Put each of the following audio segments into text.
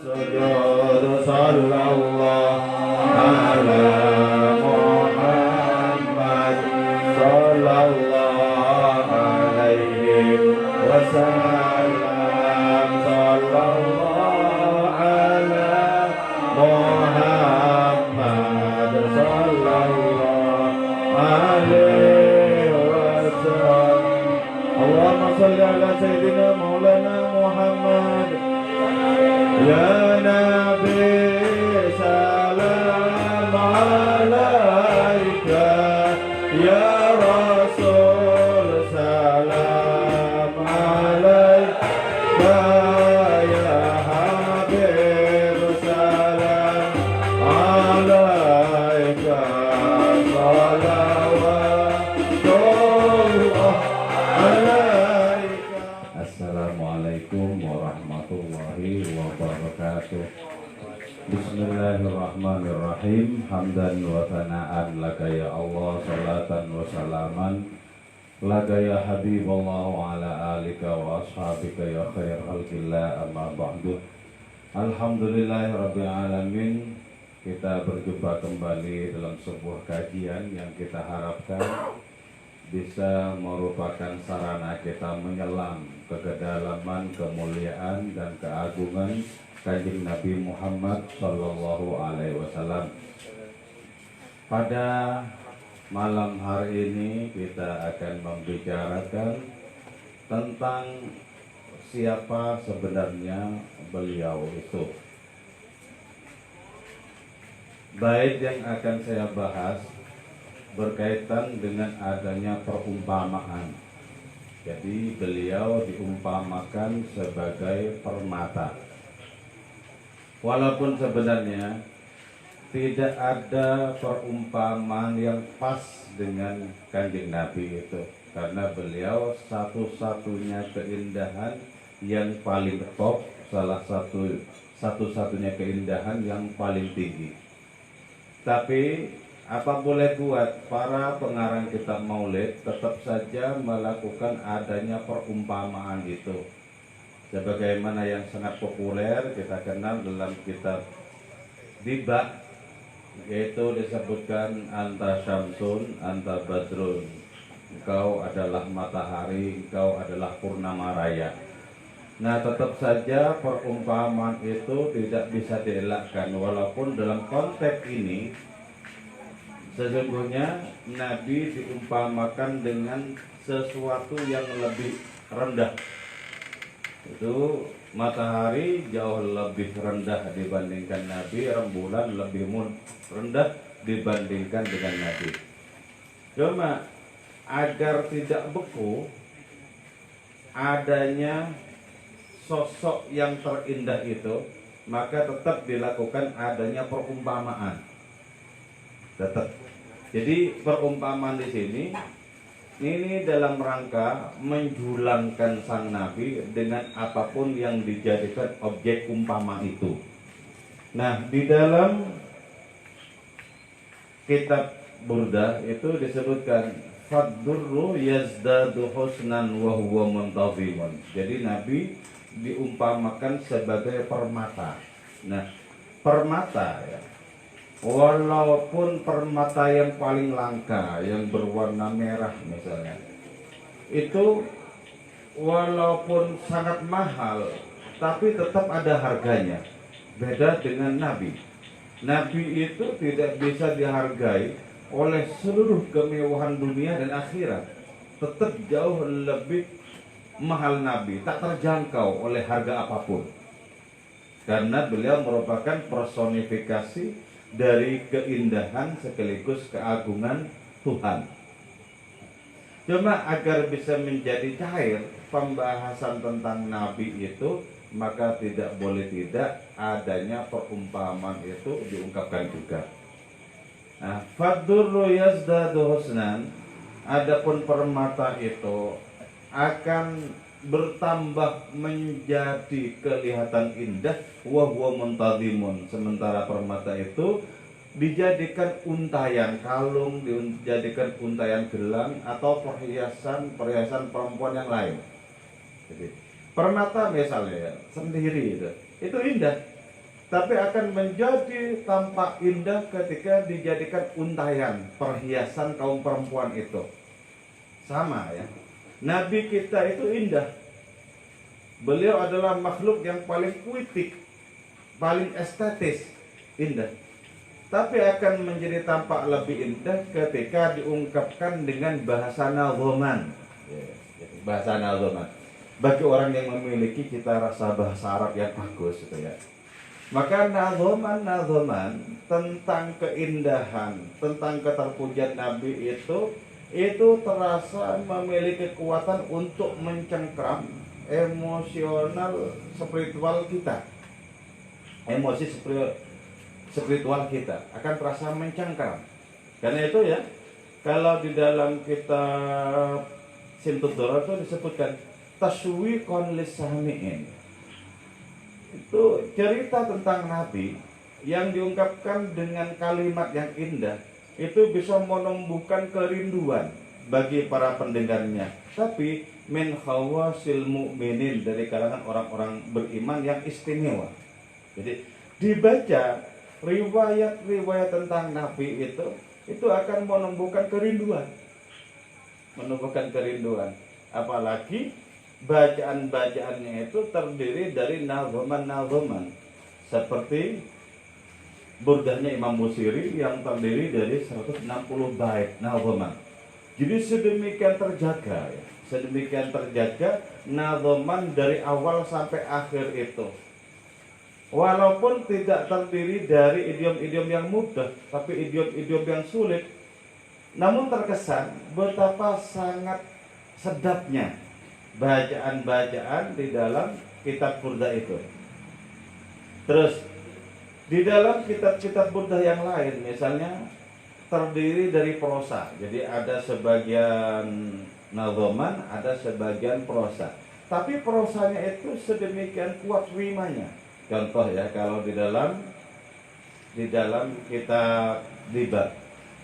sujud sallallahu ala Muhammad sallallahu alaihi wasallam sallallahu ala Muhammad sallallahu alaihi wasallam. Allahumma shalli ala sayyidina maulana Muhammad. Ya Nabi salam alaika, ya Rasul salam alaika, ya Habib salam alaika, salawatullah alaika. Assalamualaikum warahmatullahi wabarakatuh. Bismillahirrahmanirrahim. Hamdan wa thana'an laka ya Allah, salatan wa salaman laka ya Habiballah wa ala alika wa ashabika ya khair khalqillah, amma ba'du. Alhamdulillahirabbil alamin. Kita berjumpa kembali dalam sebuah kajian yang kita harapkan bisa merupakan sarana kita menyelam ke kedalaman, kemuliaan dan keagungan Kanjeng Nabi Muhammad Sallallahu Alaihi Wasallam. Pada malam hari ini kita akan membicarakan tentang siapa sebenarnya beliau itu. Bait yang akan saya bahas berkaitan dengan adanya perumpamaan. Jadi beliau diumpamakan sebagai permata. Walaupun sebenarnya tidak ada perumpamaan yang pas dengan Kanjeng Nabi itu, karena beliau satu-satunya keindahan yang paling top, satu-satunya keindahan yang paling tinggi. Tapi apa boleh buat, para pengarang kitab maulid tetap saja melakukan adanya perumpamaan itu. Sebagaimana yang sangat populer kita kenal dalam kitab Dibak, yaitu disebutkan anta syamsun, anta badrun, engkau adalah matahari, engkau adalah purnama raya. Nah, tetap saja perumpamaan itu tidak bisa dielakkan, walaupun dalam konteks ini sesungguhnya Nabi diumpamakan dengan sesuatu yang lebih rendah. Itu matahari jauh lebih rendah dibandingkan Nabi, rembulan lebih rendah dibandingkan dengan Nabi. Cuma agar tidak beku adanya sosok yang terindah itu, maka tetap dilakukan adanya perumpamaan. Tetap. Jadi perumpamaan di sini ini dalam rangka menjulangkan sang Nabi dengan apapun yang dijadikan objek umpama itu. Nah, di dalam kitab Burdah itu disebutkan fadurru yazdadu husnan wa huwa muntazimun. Jadi Nabi diumpamakan sebagai permata. Nah, permata ya, walaupun permata yang paling langka, yang berwarna merah misalnya, itu walaupun sangat mahal, tapi tetap ada harganya. Beda dengan Nabi. Nabi itu tidak bisa dihargai oleh seluruh kemewahan dunia dan akhirat. Tetap jauh lebih mahal Nabi, tak terjangkau oleh harga apapun. Karena beliau merupakan personifikasi dari keindahan sekaligus keagungan Tuhan. Cuma agar bisa menjadi cair pembahasan tentang Nabi itu, maka tidak boleh tidak adanya perumpamaan itu diungkapkan juga. Nah, fadurru yazdadu husnan, adapun permata itu akan bertambah menjadi kelihatan indah, wa huwa muntazimun, sementara permata itu dijadikan untayan kalung, dijadikan untayan gelang atau perhiasan perempuan yang lain. Jadi permata misalnya ya, sendiri itu indah, tapi akan menjadi tampak indah ketika dijadikan untayan perhiasan kaum perempuan itu. Sama ya, Nabi kita itu indah. Beliau adalah makhluk yang paling puitik, paling estetis, indah. Tapi akan menjadi tampak lebih indah ketika diungkapkan dengan bahasa nadhoman. Bahasa nadhoman. Bagi orang yang memiliki cita rasa bahasa Arab yang bagus gitu ya. Maka nadhoman tentang keindahan, tentang keterpujian Nabi itu terasa memiliki kekuatan untuk mencengkram emosional spiritual kita. Emosi spiritual kita akan terasa mencengkram. Karena itu ya, kalau di dalam kitab Simtud Dora itu disebutkan taswiqon lisami'in. Itu cerita tentang Nabi yang diungkapkan dengan kalimat yang indah, itu bisa menumbuhkan kerinduan bagi para pendengarnya. Tapi min khawasil mu'minin, dari kalangan orang-orang beriman yang istimewa. Jadi dibaca riwayat-riwayat tentang Nabi itu akan menumbuhkan kerinduan. Menumbuhkan kerinduan. Apalagi bacaan-bacaannya itu terdiri dari nadhoman seperti burdahnya Imam Busiri yang terdiri dari 160 bait nadhoman. Jadi sedemikian terjaga ya, sedemikian terjaga nadhoman dari awal sampai akhir itu. Walaupun tidak terdiri dari idiom-idiom yang mudah, tapi idiom-idiom yang sulit, namun terkesan betapa sangat sedapnya bacaan-bacaan di dalam kitab burdah itu. Terus di dalam kitab-kitab burdah yang lain misalnya terdiri dari prosa. Jadi ada sebagian nadhoman, ada sebagian prosa. Tapi prosanya itu sedemikian kuat rimanya. Contoh ya, kalau di dalam kitab Dibat,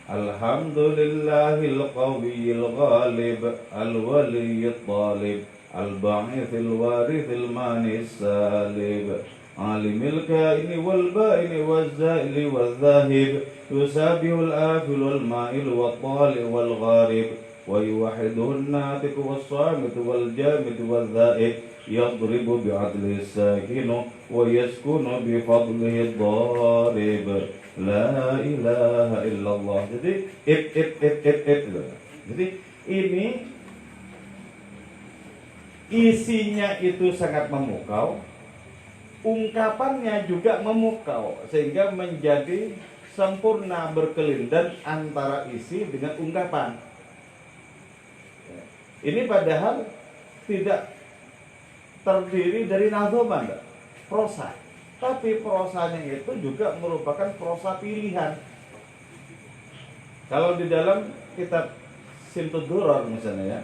Alhamdulillahil qawiyil ghalib al-waliyyid talib al-ba'ithil warithil manis salib alimil kaini wal ba'ini wal za'ili wal zahib yusabihul afil wal ma'il wal tali wal gharib wa yuwahidun natiq wal samit wal jamid wal za'ib yadribu bi'adli sakinu wa yaskunu bifadlihi dharib la ilaha illallah. Jadi jadi ini isinya itu sangat memukau, ungkapannya juga memukau, sehingga menjadi sempurna berkelindan antara isi dengan ungkapan. Ini padahal tidak terdiri dari nadhoman, prosa. Tapi prosanya itu juga merupakan prosa pilihan. Kalau di dalam kitab Simtud Duror misalnya ya,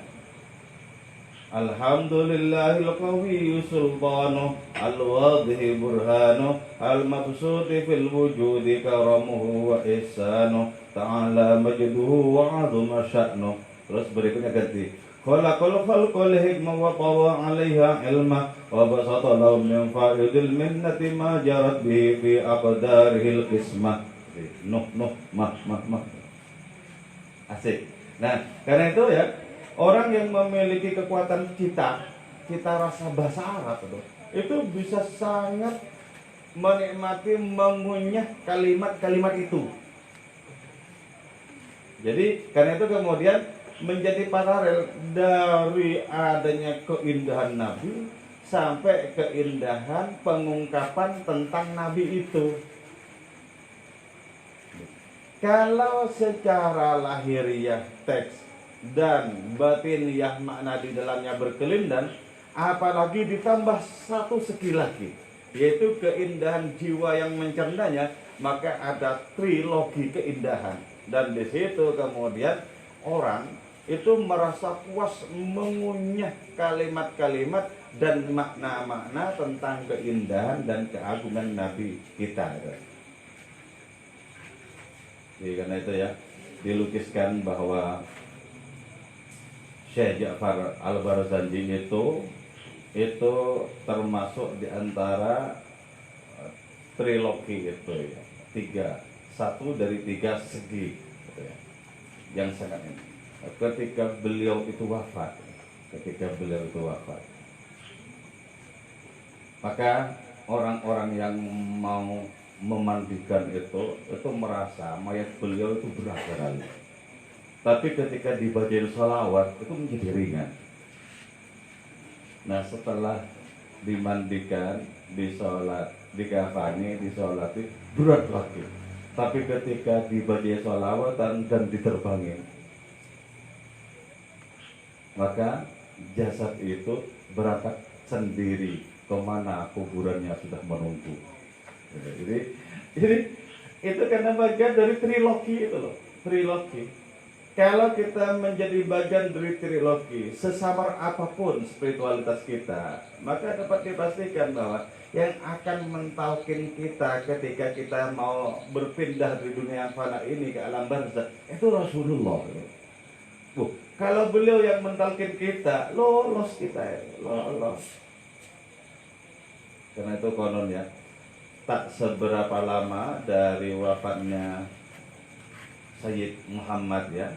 Alhamdulillahil qawiyyu sultanu al-wadhihi burhanu al-mabsuti fil wujudi karamuhu wa ihsanu ta'ala majduhu wa 'azuma sya'nu. Terus berikutnya ganti khalaqal khalqal hikmah wa tawa 'alaiha ilma wa basata lahum min fa'idil minnati ma jarat bihi fi aqdarihil qismah. Mah. Asik. Nah, karena itu ya, orang yang memiliki kekuatan cita rasa bahasa Arab itu bisa sangat menikmati mengunyah kalimat-kalimat itu. Jadi karena itu kemudian menjadi paralel dari adanya keindahan Nabi sampai keindahan pengungkapan tentang Nabi itu. Kalau secara lahiriah teks dan batiniah makna di dalamnya berkelindan, apalagi ditambah satu segi lagi, yaitu keindahan jiwa yang mencernanya, maka ada trilogi keindahan. Dan di situ kemudian orang itu merasa puas mengunyah kalimat-kalimat dan makna-makna tentang keindahan dan keagungan Nabi kita. Jadi karena itu ya, dilukiskan bahwa Syekh Ja'far Al-Barzanji itu termasuk di antara trilogi itu ya, satu dari 3 segi gitu ya, yang sangat ini. Ketika beliau itu wafat, maka orang-orang yang mau memandikan itu merasa mayat beliau itu berat sekali. Tapi ketika dibacain sholawat itu menjadi ringan. Nah, setelah dimandikan, disolat, dikafani, disolati, berat lagi. Tapi ketika dibacain sholawat dan diterbangin, maka jasad itu berangkat sendiri kemana kuburannya sudah menunggu. Jadi itu karena bagian dari trilogi itu loh, trilogi. Kalau kita menjadi bagian dari trilogi, sesamar apapun spiritualitas kita, maka dapat dipastikan bahwa yang akan mentalkin kita ketika kita mau berpindah dari dunia yang fana ini ke alam barzakh itu Rasulullah. Kalau beliau yang mentalkin kita, lolos kita ya, lolos. Karena itu konon ya, tak seberapa lama dari wafatnya Sayyid Muhammad ya,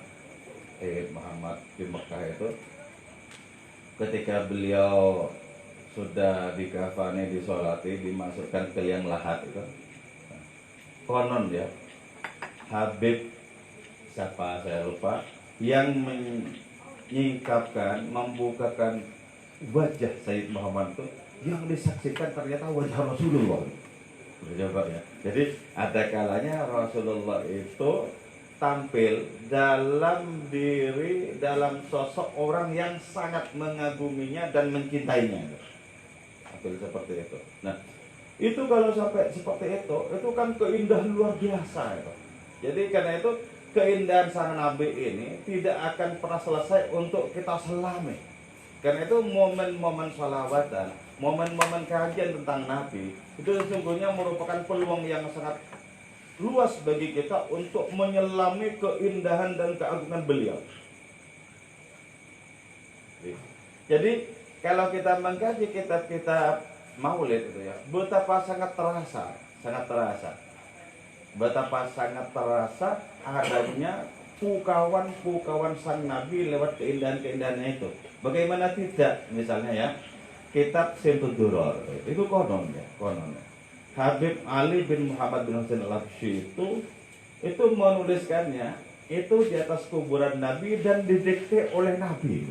Sayyid Muhammad di Mekah itu, ketika beliau sudah dikafani, disolati, dimasukkan ke liang lahat itu, konon ya, Habib siapa saya lupa, yang menyingkapkan, membukakan wajah Sayyid Muhammad itu, yang disaksikan ternyata wajah Rasulullah. Coba ya. Jadi ada kalanya Rasulullah itu tampil dalam sosok orang yang sangat mengaguminya dan mencintainya. Tampil seperti itu. Nah, itu kalau sampai seperti itu kan keindahan luar biasa itu. Jadi karena itu keindahan sang Nabi ini tidak akan pernah selesai untuk kita selami. Karena itu momen-momen sholawatan, momen-momen kajian tentang Nabi itu sesungguhnya merupakan peluang yang sangat luas bagi kita untuk menyelami keindahan dan keagungan beliau. Jadi kalau kita mengkaji kitab-kitab Maulid itu ya, betapa sangat terasa, betapa sangat terasa adanya pukawan sang Nabi lewat keindahan-keindahannya itu. Bagaimana tidak, misalnya ya, kitab Simtud Duror itu konon ya. Habib Ali bin Muhammad bin Husain al-Habsyi itu menuliskannya itu di atas kuburan Nabi dan didikte oleh Nabi.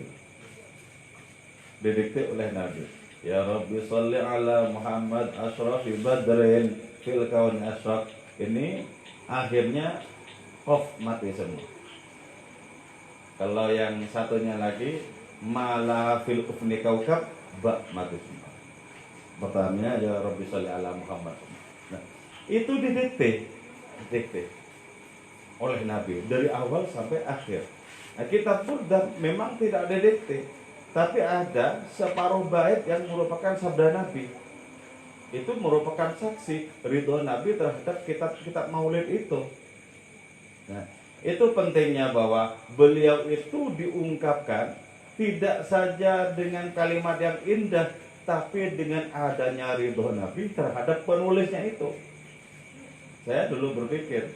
Ya Rabbi sholli ala Muhammad asrafi badrin fil kauni asraf. Ini akhirnya off, mati semua. Kalau yang satunya lagi malah fil ufni kaukab mati semua. Pertamanya ya Rabbi sholli ala Muhammad. Nah, itu didikte oleh Nabi dari awal sampai akhir. Nah, kitab Burdah memang tidak didikte, tapi ada separuh bait yang merupakan sabda Nabi. Itu merupakan saksi ridho Nabi terhadap kitab-kitab Maulid itu. Nah, itu pentingnya bahwa beliau itu diungkapkan tidak saja dengan kalimat yang indah, tapi dengan adanya ridho Nabi terhadap penulisnya itu. Saya dulu berpikir,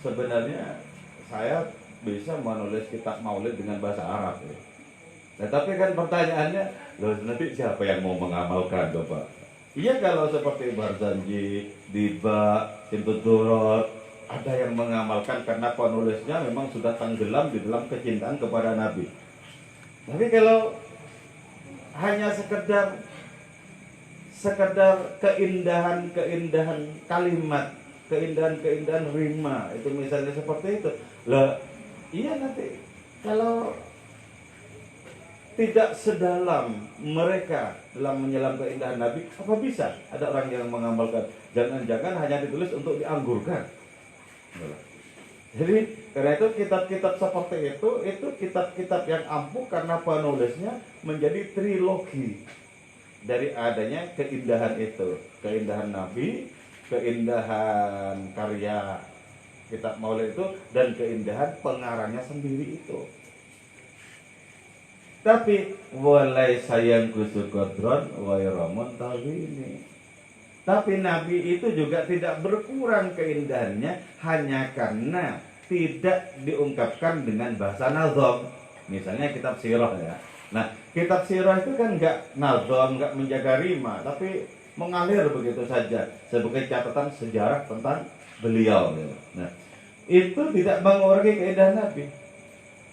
sebenarnya saya bisa menulis kitab Maulid dengan bahasa Arab ya. Nah, tapi kan pertanyaannya, loh nanti siapa yang mau mengamalkan coba? Iya, kalau seperti Barzanji, Diba, Simtud Duror, ada yang mengamalkan karena penulisnya memang sudah tenggelam di dalam kecintaan kepada Nabi. Tapi kalau hanya sekedar keindahan kalimat, keindahan rima, itu misalnya seperti itu. Lah, iya nanti kalau tidak sedalam mereka dalam menyelam keindahan Nabi, apa bisa ada orang yang mengamalkan? Jangan-jangan hanya ditulis untuk dianggurkan. Jadi karena itu kitab-kitab seperti itu kitab-kitab yang ampuh karena penulisnya menjadi trilogi dari adanya keindahan itu, keindahan Nabi, keindahan karya kitab Maulid itu, dan keindahan pengarangnya sendiri itu. Tapi walai sayang kusukotron wairamun ini. Tapi Nabi itu juga tidak berkurang keindahannya hanya karena tidak diungkapkan dengan bahasa nazam. Misalnya kitab sirah ya. Nah, kitab sirah itu kan nggak nazam, nggak menjaga rima, tapi mengalir begitu saja sebagai catatan sejarah tentang beliau. Nah, itu tidak mengurangi keindahan Nabi.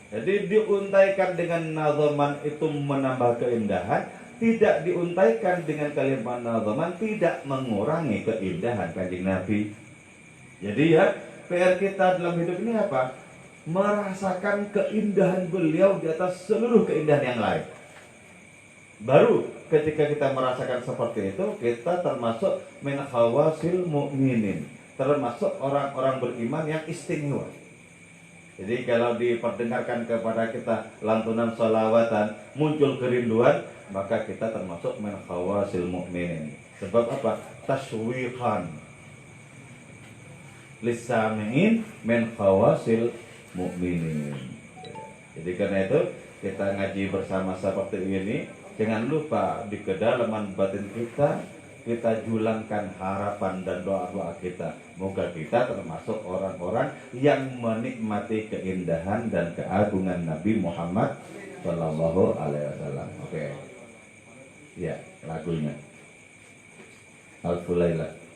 Jadi diuntaikan dengan nazaman itu menambah keindahan, tidak diuntaikan dengan kalimat nazaman tidak mengurangi keindahan Kanjeng Nabi. Jadi ya, PR kita dalam hidup ini apa? Merasakan keindahan beliau di atas seluruh keindahan yang lain. Baru ketika kita merasakan seperti itu, kita termasuk min khawasil mu'minin, termasuk orang-orang beriman yang istimewa. Jadi kalau diperdengarkan kepada kita lantunan sholawatan, muncul kerinduan, maka kita termasuk min khawasil mu'minin. Sebab apa? Taswiqan lisami'in min khawasil mu'minin. Jadi karena itu kita ngaji bersama seperti ini, jangan lupa di kedalaman batin kita julangkan harapan dan doa-doa kita. Moga kita termasuk orang-orang yang menikmati keindahan dan keagungan Nabi Muhammad Sallallahu Alaihi Wasallam. Oke, ya lagunya Al-Fulailah.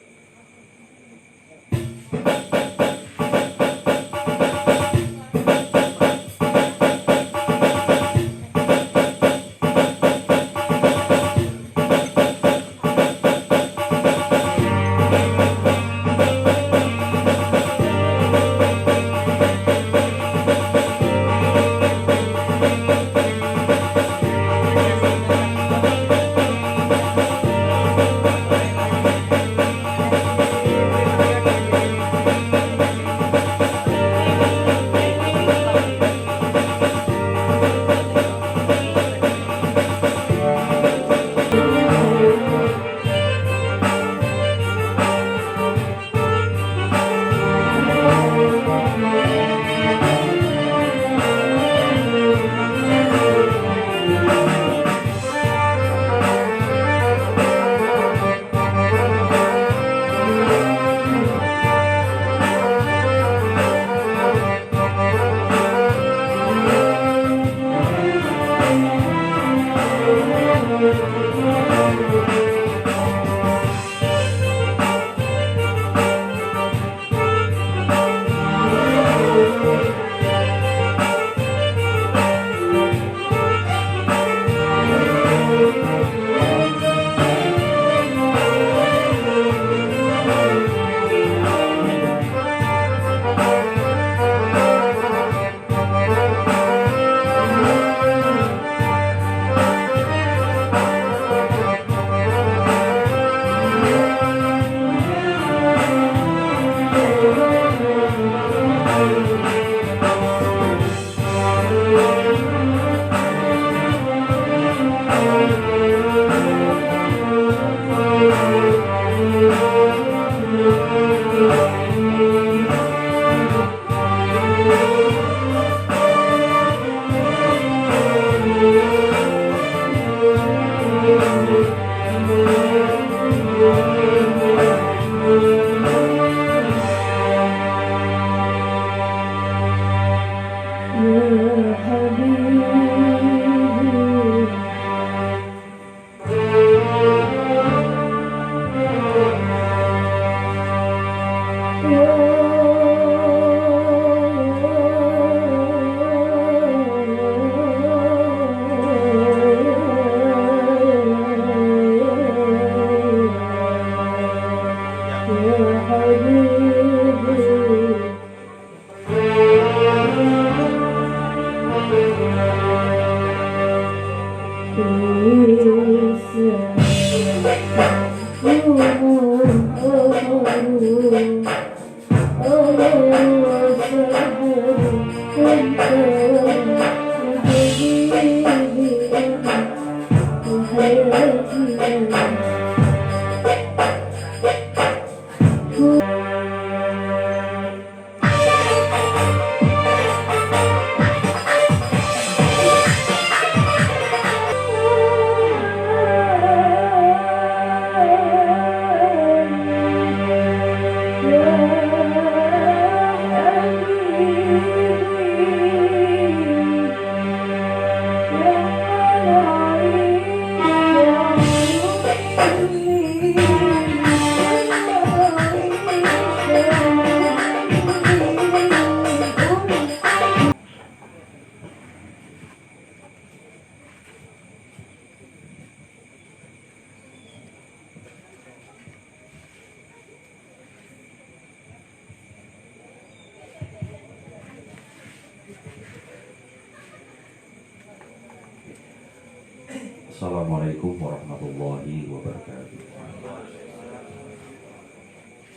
Assalamualaikum warahmatullahi wabarakatuh.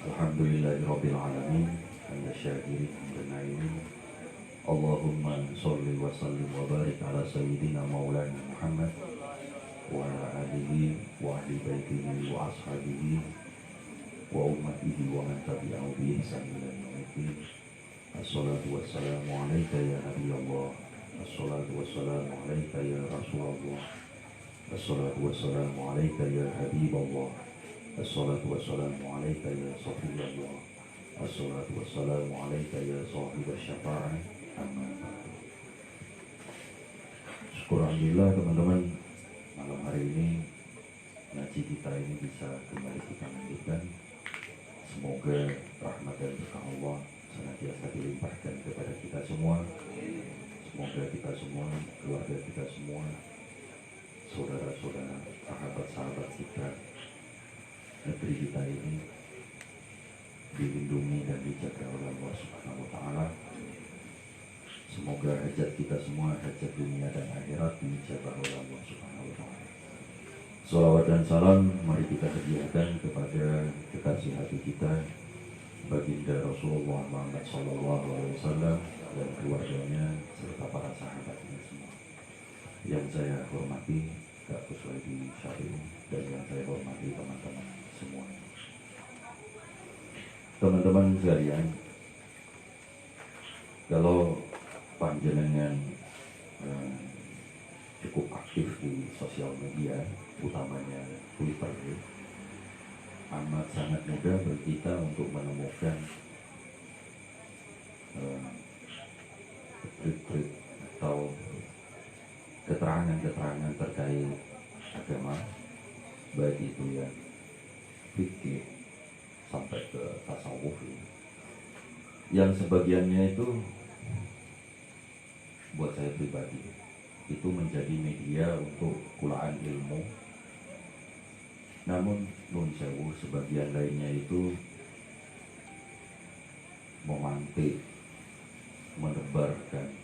Alhamdulillahirabbil alamin, hamdasyakiri hamdanaimin. Allahumma sholli wa sallim wa barik ala sayyidina maulana Muhammad wa ala alihi wa ahli baitihi wa ashabihi wa ummatihi wa man tabi'ahu bi ihsan ila yaumil. Assalatu wassalamu alayka ya Nabi Allah. Assalatu wassalamu alayka ya Rasulullah. Assalatu wassalamu alayka ya Habibullah. Assalatu wassalamu alayka ya Safiyullah. Assalatu wassalamu alayka ya sahibul syafa'ah. Amma ba'du. Syukur alhamdulillah teman-teman, malam hari ini ngaji kita ini bisa kembali kita lanjutkan. Semoga rahmat dan berkah Allah senantiasa dilimpahkan kepada kita semua. Semoga kita semua, keluarga kita semua, saudara-saudara, sahabat-sahabat kita, negeri kita ini dilindungi dan dijaga oleh Allah Subhanahu wa Ta'ala. Semoga hajat kita semua, hajat dunia dan akhirat dijaga oleh Allah Subhanahu wa Ta'ala. Salawat dan salam mari kita hadiahkan kepada kekasih hati kita, baginda Rasulullah Muhammad SAW dan keluarganya serta para sahabatnya semua. Yang saya hormati Kak Kuswaidi Syarif dan yang saya hormati teman-teman semua. Teman-teman sekalian, kalau panjenengan cukup aktif di sosial media, utamanya Twitter, amat sangat mudah bagi kita untuk menemukan tweet-tweet atau keterangan-keterangan terkait agama, baik itu yang fikih sampai ke tasawuf, yang sebagiannya itu buat saya pribadi itu menjadi media untuk kulaan ilmu, namun nun sewu sebagian lainnya itu memantik, menebarkan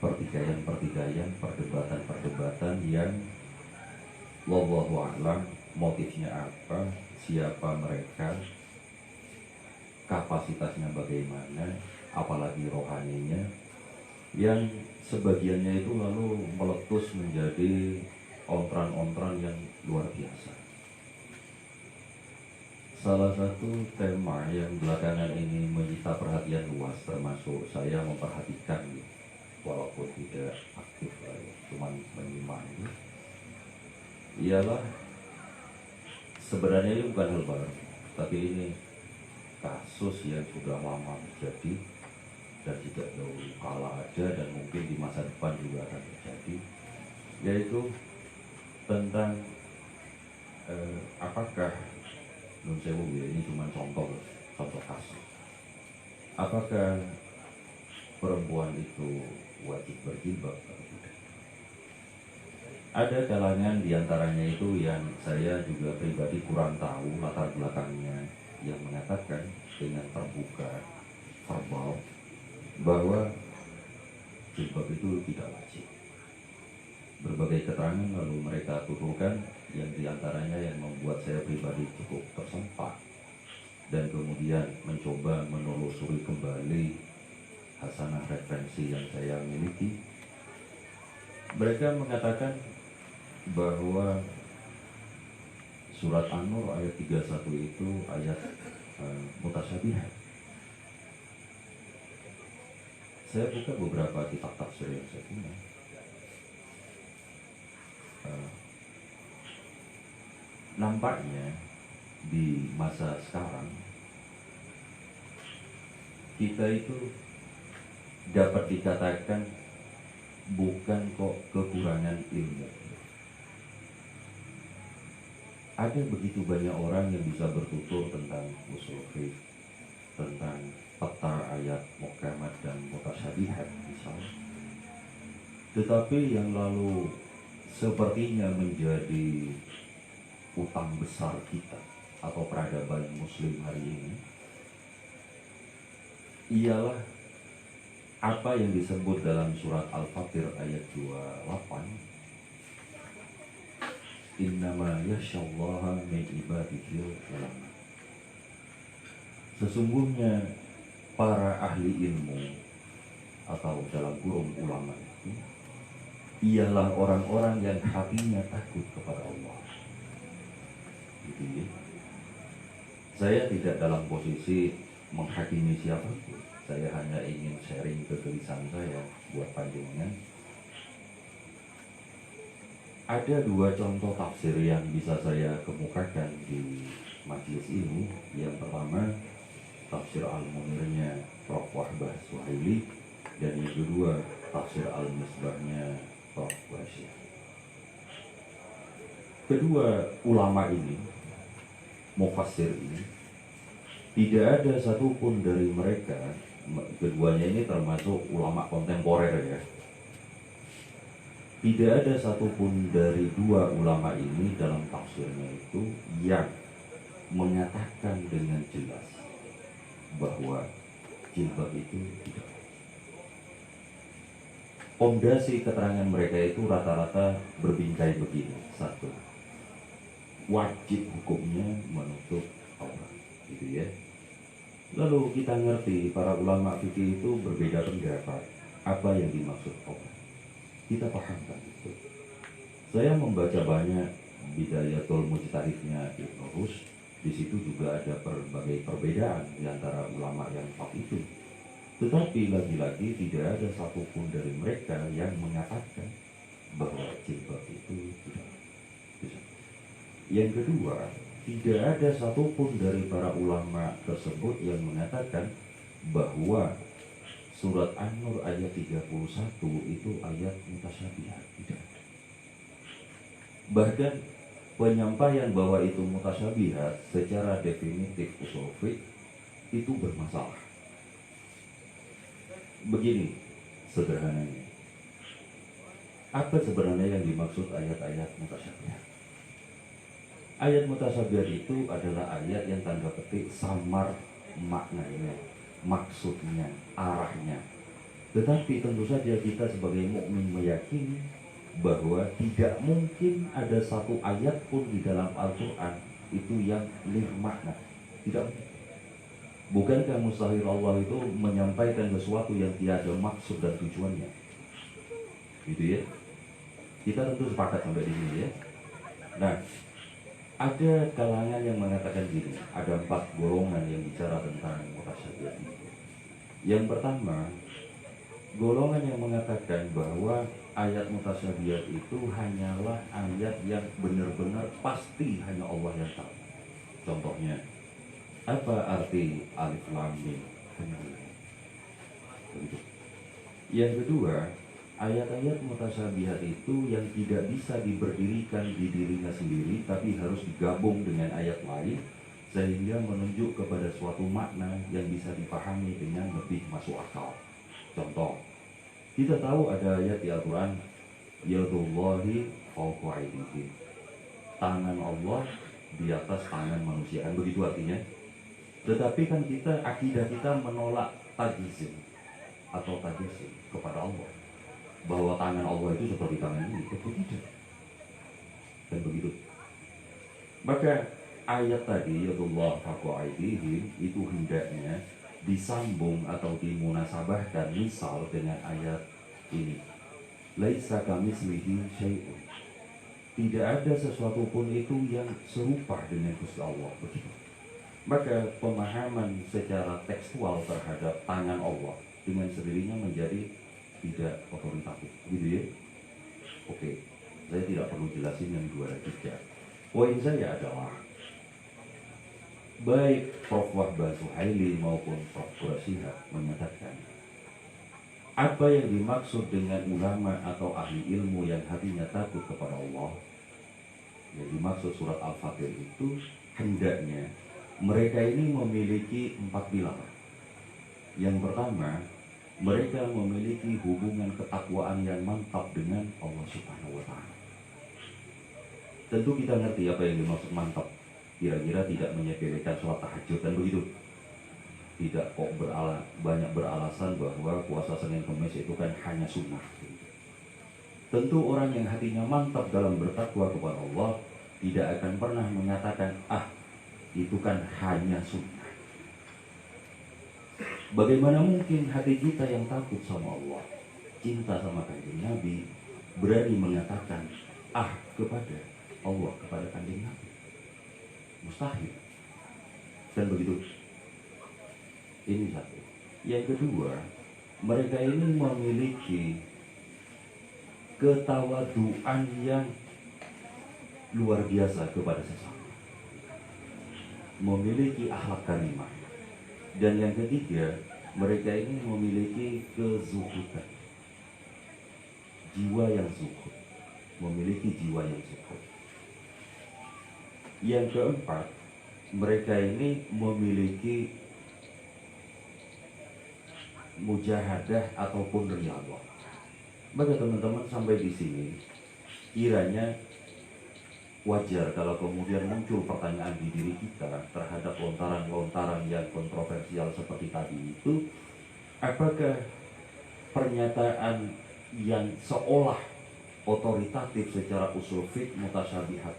pertikaian-pertikaian, perdebatan-perdebatan yang wallahu a'lam motifnya apa, siapa mereka, kapasitasnya bagaimana, apalagi rohaninya, yang sebagiannya itu lalu meletus menjadi ontran-ontran yang luar biasa. Salah satu tema yang belakangan ini menyita perhatian luas, termasuk saya memperhatikan, walaupun tidak aktif, cuma menyimak ini, ialah sebenarnya ini bukan hal baru, tapi ini kasus yang sudah lama terjadi dan tidak jauh kala ada dan mungkin di masa depan juga akan terjadi, yaitu tentang apakah nun sewu ini cuma contoh kasus, apakah perempuan itu wajib berjilbab atau tidak. Ada kalangan diantaranya itu yang saya juga pribadi kurang tahu latar belakangnya, yang mengatakan dengan terbuka verbal bahwa jilbab itu tidak wajib. Berbagai keterangan lalu mereka tuturkan, yang diantaranya yang membuat saya pribadi cukup tersentak dan kemudian mencoba menelusuri kembali hasanah referensi yang saya miliki. Mereka mengatakan bahwa surat An-Nur ayat 31 itu ayat mutasyabihat. Saya buka beberapa kitab tafsir yang saya punya. Nampaknya di masa sekarang kita itu dapat dikatakan bukan kok kekurangan ilmu. Ada begitu banyak orang yang bisa bertutur tentang usul fiqh, tentang peta ayat muhkamat dan mutasyabihat misalnya. Tetapi yang lalu sepertinya menjadi utang besar kita atau peradaban muslim hari ini ialah apa yang disebut dalam surat Al-Fatir ayat 28, innama yakhsyallaha min ibadihil ulama. Sesungguhnya para ahli ilmu atau dalam kurung ulama itu ialah orang-orang yang hatinya takut kepada Allah. Gitu ya. Saya tidak dalam posisi menghakimi siapapun. Saya hanya ingin sharing kegelisahan saya buat panjenengan. Ada dua contoh tafsir yang bisa saya kemukakan di majelis ini. Yang pertama, tafsir Al-Munirnya Prof. Wahbah Suhaili, dan yang kedua, tafsir Al-Misbahnya Prof. Wasyah. Kedua ulama ini, mufassir ini, tidak ada satupun dari mereka, keduanya ini termasuk ulama kontemporer ya, tidak ada satupun dari dua ulama ini dalam tafsirnya itu yang mengatakan dengan jelas bahwa jilbab itu tidak. Pondasi keterangan mereka itu rata-rata berbingkai begini. Satu, wajib hukumnya menutup aurat, gitu ya. Lalu kita ngerti para ulama fikih itu berbeda pendapat apa yang dimaksud aurat. Kita pahamkan itu. Saya membaca banyak Bidayatul Mujtahidnya Ibnu Rushd. Di situ juga ada berbagai perbedaan di antara ulama yang top itu. Tetapi lagi-lagi tidak ada satupun dari mereka yang mengatakan bahwa jilbab itu tidak bisa. Yang kedua, tidak ada satupun dari para ulama tersebut yang mengatakan bahwa surat An-Nur ayat 31 itu ayat mutasyabihat. Tidak. Bahkan penyampaian bahwa itu mutasyabihat secara definitif usul fiqh itu bermasalah. Begini sederhananya, apa sebenarnya yang dimaksud ayat-ayat mutasyabihat? Ayat mutasyabihat itu adalah ayat yang tanda petik samar maknanya, maksudnya, arahnya. Tetapi tentu saja kita sebagai mukmin meyakini bahwa tidak mungkin ada satu ayat pun di dalam Al-Quran itu yang makna. Tidak mungkin. Bukankah mustahil Allah itu menyampaikan sesuatu yang tiada maksud dan tujuannya? Gitu ya. Kita tentu sepakat sampai di sini ya. Nah, ada kalangan yang mengatakan gini, ada 4 golongan yang bicara tentang mutasyabihat ini. Yang pertama, golongan yang mengatakan bahwa ayat mutasyabihat itu hanyalah ayat yang benar-benar pasti hanya Allah yang tahu. Contohnya, apa arti alif lam mim? Yang kedua, ayat-ayat mutasyabihat itu yang tidak bisa diberdirikan di dirinya sendiri, tapi harus digabung dengan ayat lain sehingga menunjuk kepada suatu makna yang bisa dipahami dengan lebih masuk akal. Contoh, kita tahu ada ayat di Al-Quran, yadullahi fawqa aydihim, tangan Allah di atas tangan manusia, kan begitu artinya. Tetapi kan kita, akidah kita menolak tajizim atau tajizim kepada Allah, bahwa tangan Allah itu seperti tangan ini, itu tidak. Dan begitu. Maka ayat tadi yadullah fawqa aydihim itu hendaknya disambung atau dimunasabahkan misal dengan ayat ini, laisa kamitslihi syai'un, tidak ada sesuatu pun itu yang serupa dengan Gusti Allah. Begitu. Maka pemahaman secara tekstual terhadap tangan Allah dengan sendirinya menjadi tidak otoritatif, gitu ya. Oke, saya tidak perlu jelasin yang 2 dan 3. Poin saya adalah baik Prof. Wahbah Suhaili maupun Prof. Wasyah menyatakan apa yang dimaksud dengan ulama atau ahli ilmu yang hatinya takut kepada Allah, yang dimaksud surat Al-Fatir itu hendaknya mereka ini memiliki 4 pilar. Yang pertama, mereka memiliki hubungan ketakwaan yang mantap dengan Allah Subhanahu wa Ta'ala. Tentu kita ngerti apa yang dimaksud mantap. Kira-kira tidak menyepelekan sholat tahajud dan begitu. Tidak kok banyak beralasan bahwa puasa Senin Kamis itu kan hanya sunnah. Tentu orang yang hatinya mantap dalam bertakwa kepada Allah tidak akan pernah mengatakan, itu kan hanya sunnah. Bagaimana mungkin hati kita yang takut sama Allah, cinta sama kanjeng Nabi, berani mengatakan kepada Allah, kepada kanjeng Nabi? Mustahil. Dan begitu. Ini satu. Yang kedua, mereka ini memiliki ketawaduan yang luar biasa kepada sesama, memiliki akhlak karimah. Dan yang ketiga, mereka ini memiliki kezuhudan, jiwa yang zuhud, memiliki jiwa yang zuhud. Yang keempat, mereka ini memiliki mujahadah ataupun riyadhah. Maka teman-teman sampai di sini, kiranya wajar kalau kemudian muncul pertanyaan di diri kita terhadap lontaran-lontaran yang kontroversial seperti tadi itu, apakah pernyataan yang seolah otoritatif secara usul fiqh mutasyabihat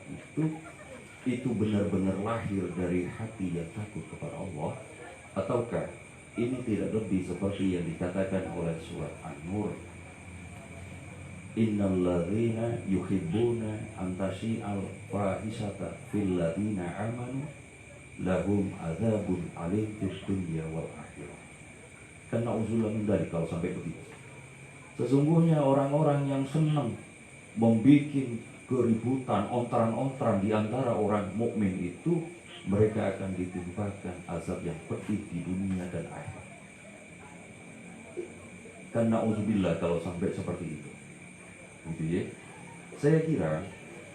itu benar-benar lahir dari hati yang takut kepada Allah, ataukah ini tidak lebih seperti yang dikatakan oleh surat An-Nur, innal ladzina yuhibbuna an tasyi'al fahisata fil ladzina amanu lahum adzabun alim fid dunya wal akhirah. Karena uzulan dari kalau sampai begitu. Sesungguhnya orang-orang yang senang membuat keributan, ontaran-ontaran di antara orang mukmin itu, mereka akan ditimpakan azab yang pedih di dunia dan akhirat. Karena uzubillah kalau sampai seperti itu. Gitu ya. Saya kira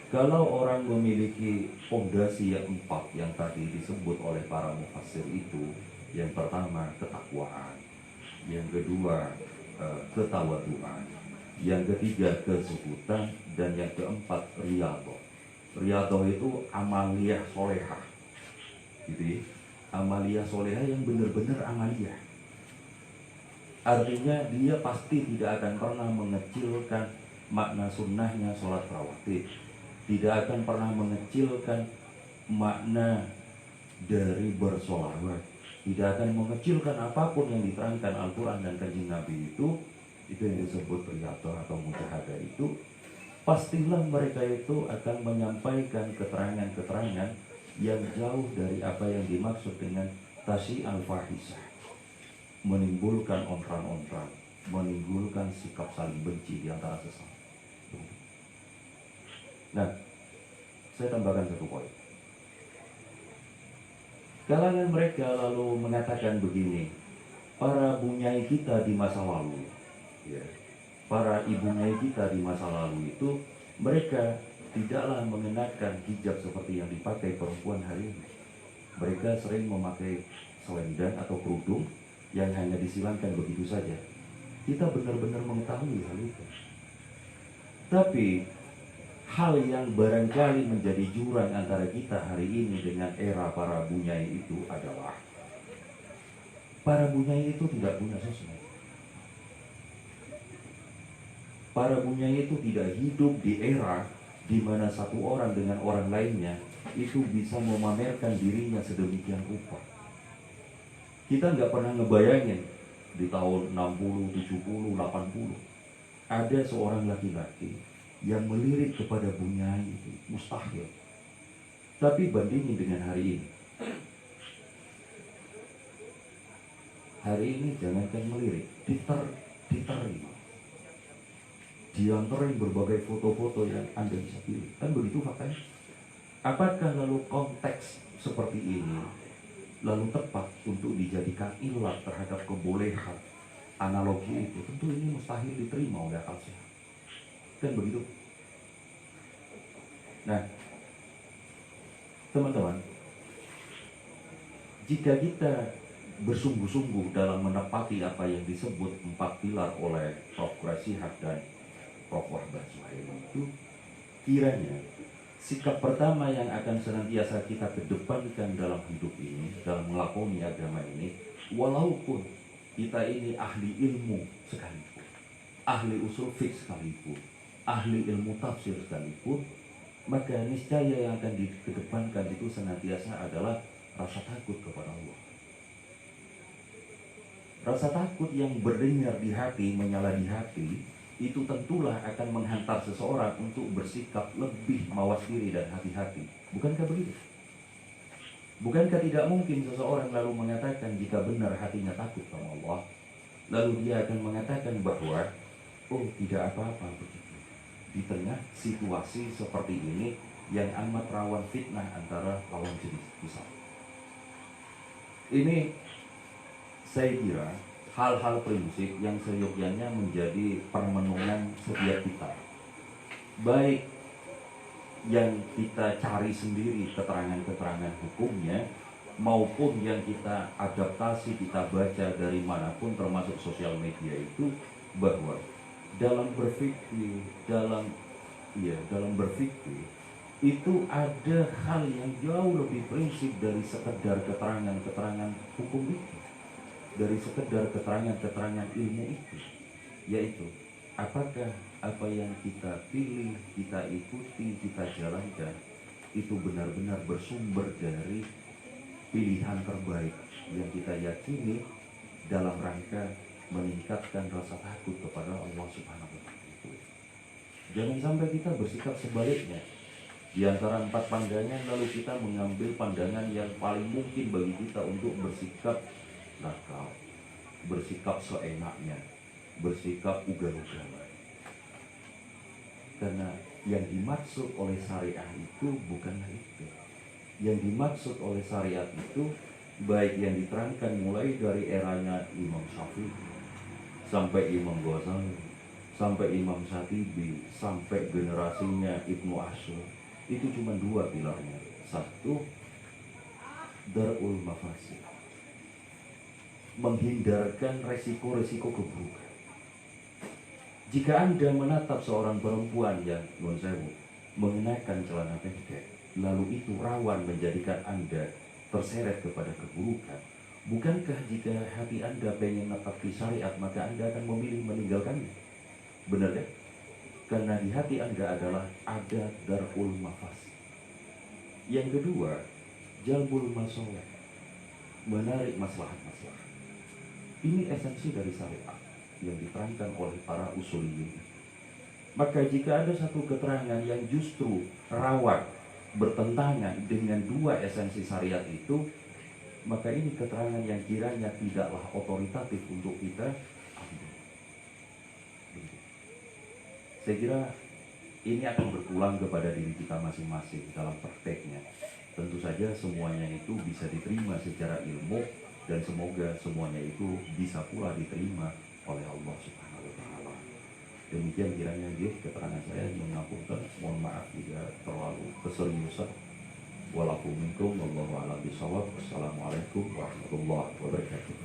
kalau orang memiliki fondasi yang empat yang tadi disebut oleh para mufassir itu, yang pertama ketakwaan, yang kedua ketawaduan, yang ketiga kezuhudan, dan yang keempat riyadhah. Riyadhah itu amaliyah solehah, gitu ya. Amaliyah solehah yang benar-benar amaliyah. Artinya dia pasti tidak akan pernah mengecilkan makna sunnahnya sholat rawatib, tidak akan pernah mengecilkan makna dari bersolawat, tidak akan mengecilkan apapun yang diterangkan Al-Quran dan kanjeng Nabi itu yang disebut riyadhah atau mujahadah itu. Pastilah mereka itu akan menyampaikan keterangan-keterangan yang jauh dari apa yang dimaksud dengan tasyi al-fahisah, menimbulkan ontran-ontran, menimbulkan sikap saling benci di antara sesama. Nah, saya tambahkan satu poin. Kalangan mereka lalu mengatakan begini, para bunyai kita di masa lalu, ya, para ibu nyai kita di masa lalu itu, mereka tidaklah mengenakan hijab seperti yang dipakai perempuan hari ini. Mereka sering memakai selendang atau kerudung yang hanya disilangkan begitu saja. Kita benar-benar mengetahui hal itu. Tapi hal yang barangkali menjadi jurang antara kita hari ini dengan era para bunyai itu adalah para bunyai itu tidak punya sosmed. Para bunyai itu tidak hidup di era di mana satu orang dengan orang lainnya itu bisa memamerkan dirinya sedemikian rupa. Kita nggak pernah ngebayangin di tahun 60, 70, 80 ada seorang laki-laki yang melirik kepada bunyai itu, mustahil. Tapi bandingin dengan hari ini. Hari ini jangankan melirik, diterima. Diantarin berbagai foto-foto yang Anda bisa pilih. Kan begitu faktanya. Apakah lalu konteks seperti ini lalu tepat untuk dijadikan ilat terhadap kebolehan analogi itu? Tentu ini mustahil diterima oleh akal sehat. Kan begitu. Nah, teman-teman, jika kita bersungguh-sungguh dalam menepati apa yang disebut 4 pilar oleh Prof. Quraisyihab dan Prof. Wahbah Suhaimi itu, kiranya sikap pertama yang akan senantiasa kita kedepankan dalam hidup ini, dalam melakoni agama ini, walaupun kita ini ahli ilmu sekalipun, ahli usul fiqh sekalipun, ahli ilmu tafsir sekalipun, maka niscaya yang akan dikedepankan itu senantiasa adalah rasa takut kepada Allah. Rasa takut yang berdengar di hati, menyala di hati, itu tentulah akan menghantar seseorang untuk bersikap lebih mawas diri dan hati-hati. Bukankah begitu? Bukankah tidak mungkin seseorang lalu mengatakan jika benar hatinya takut sama Allah, lalu dia akan mengatakan bahwa oh tidak apa-apa begitu. Di tengah situasi seperti ini yang amat rawan fitnah antara lawan jenis pisau. Ini saya kira hal-hal prinsip yang seyogyanya menjadi permenungan setiap kita. Baik yang kita cari sendiri keterangan-keterangan hukumnya, maupun yang kita adaptasi, kita baca dari manapun termasuk sosial media itu, bahwa dalam berfikir, dalam berfikir itu ada hal yang jauh lebih prinsip dari sekedar keterangan-keterangan hukum itu, dari sekedar keterangan-keterangan ilmu itu, yaitu apakah apa yang kita pilih, kita ikuti, kita jalankan itu benar-benar bersumber dari pilihan terbaik yang kita yakini dalam rangka meningkatkan rasa takut kepada Allah Subhanahu wa Ta'ala itu. Jangan sampai kita bersikap sebaliknya. Di antara 4 pandangan lalu kita mengambil pandangan yang paling mungkin bagi kita untuk bersikap nakal, bersikap seenaknya, bersikap ugal-ugalan. Karena yang dimaksud oleh syariat itu bukanlah itu. Yang dimaksud oleh syariat itu baik yang diterangkan mulai dari eranya Imam Syafi'i sampai Imam Ghazali, sampai Imam Syatibi, sampai generasinya Ibnu Ashur, itu cuma 2 pilarnya. Satu, darul mafasid, menghindarkan resiko-resiko keburukan. Jika Anda menatap seorang perempuan yang mengenakan celana pendek, lalu itu rawan menjadikan Anda terseret kepada keburukan, bukankah jika hati Anda pengen menepati syariat, maka Anda akan memilih meninggalkannya? Benar kan? Karena di hati Anda adalah ada darul mafasid. Yang kedua, jalbul masoleh, menarik maslahat-maslahat. Ini esensi dari syariat yang diterangkan oleh para usuliyin. Maka jika ada satu keterangan yang justru rawan bertentangan dengan 2 esensi syariat itu, maka ini keterangan yang kiranya tidaklah otoritatif untuk kita ambil. Saya kira ini akan berpulang kepada diri kita masing-masing dalam prakteknya. Tentu saja semuanya itu bisa diterima secara ilmu, dan semoga semuanya itu bisa pula diterima oleh Allah Subhanahu wa Ta'ala. Demikian kiranya keterangan saya, mengapunten, mohon maaf jika terlalu keseriusan. Walafu minkum wallahu a'lam bishawab. Wassalamualaikum warahmatullahi wabarakatuh.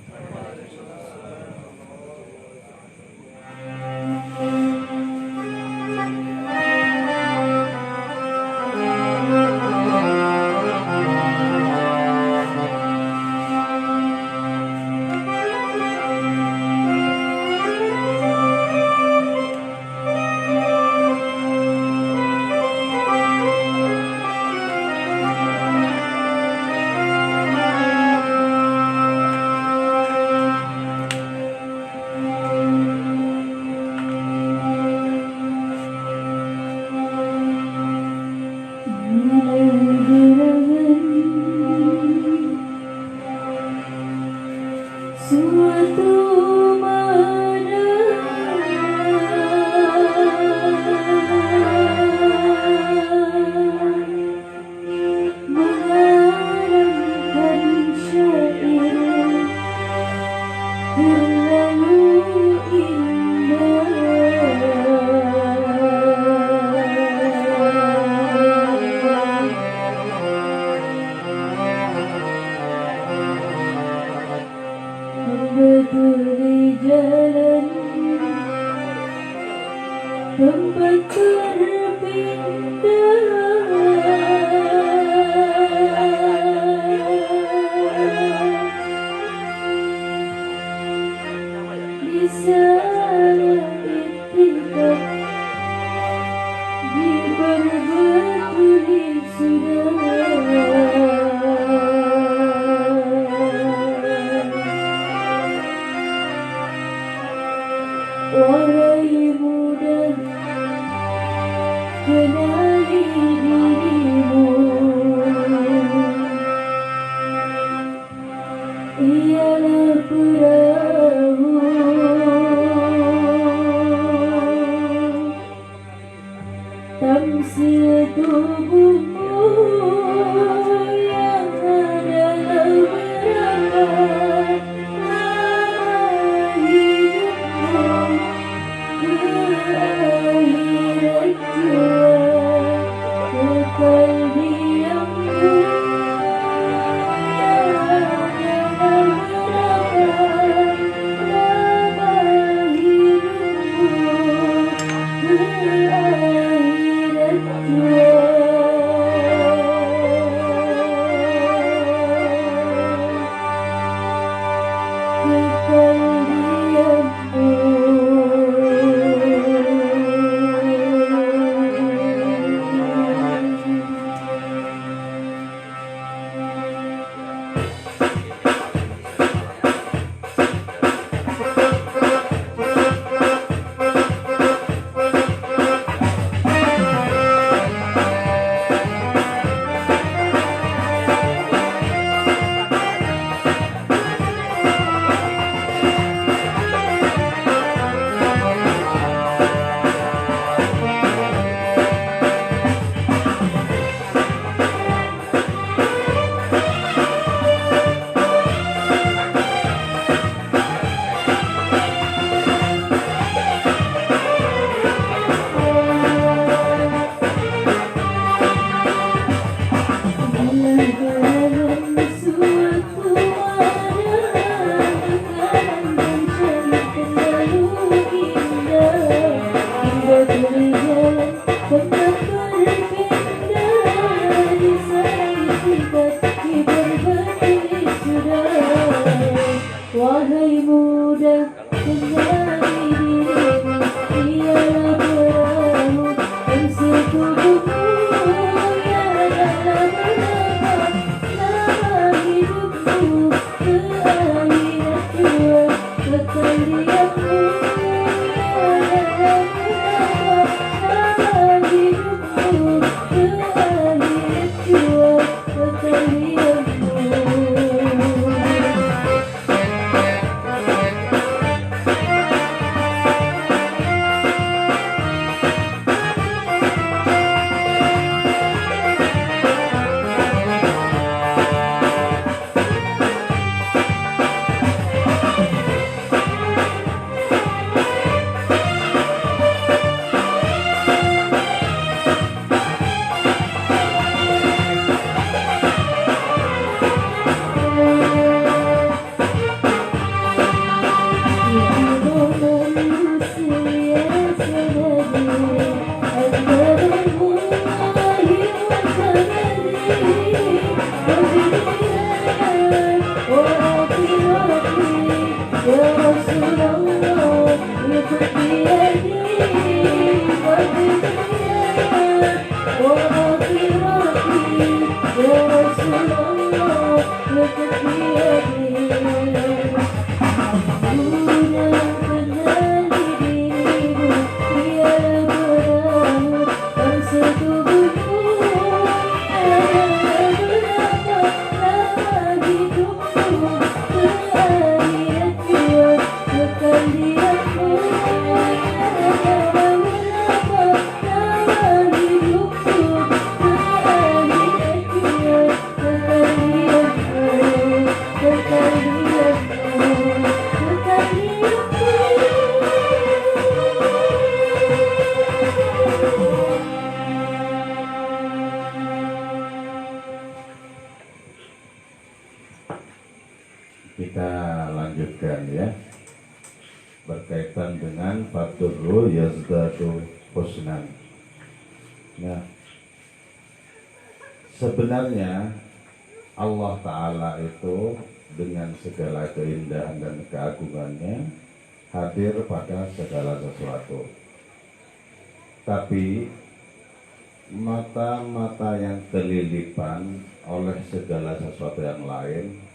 tempat berpindah di sana ittifaq di berbeda. ialah perahu tamsil tubuhmu yang adalah berapa hidupmu ke akhirat jua kekal diammu yang adalah berapa lama hidupmu ke akhirat jua. Wahai muda, kenali dirimu, ialah perahu tamsil tubuhmu yang adalah berapa lama hidupmu ke akhirat jua kekal diammu yang adalah berapa lama hidupmu ke akhirat jua kekal diammu. Kita lanjutkan ya, berkaitan dengan faturru yazdadu husnan. Nah, sebenarnya Allah Ta'ala itu dengan segala keindahan dan keagungannya hadir pada segala sesuatu. Tapi mata-mata yang kelilipan oleh segala sesuatu yang lain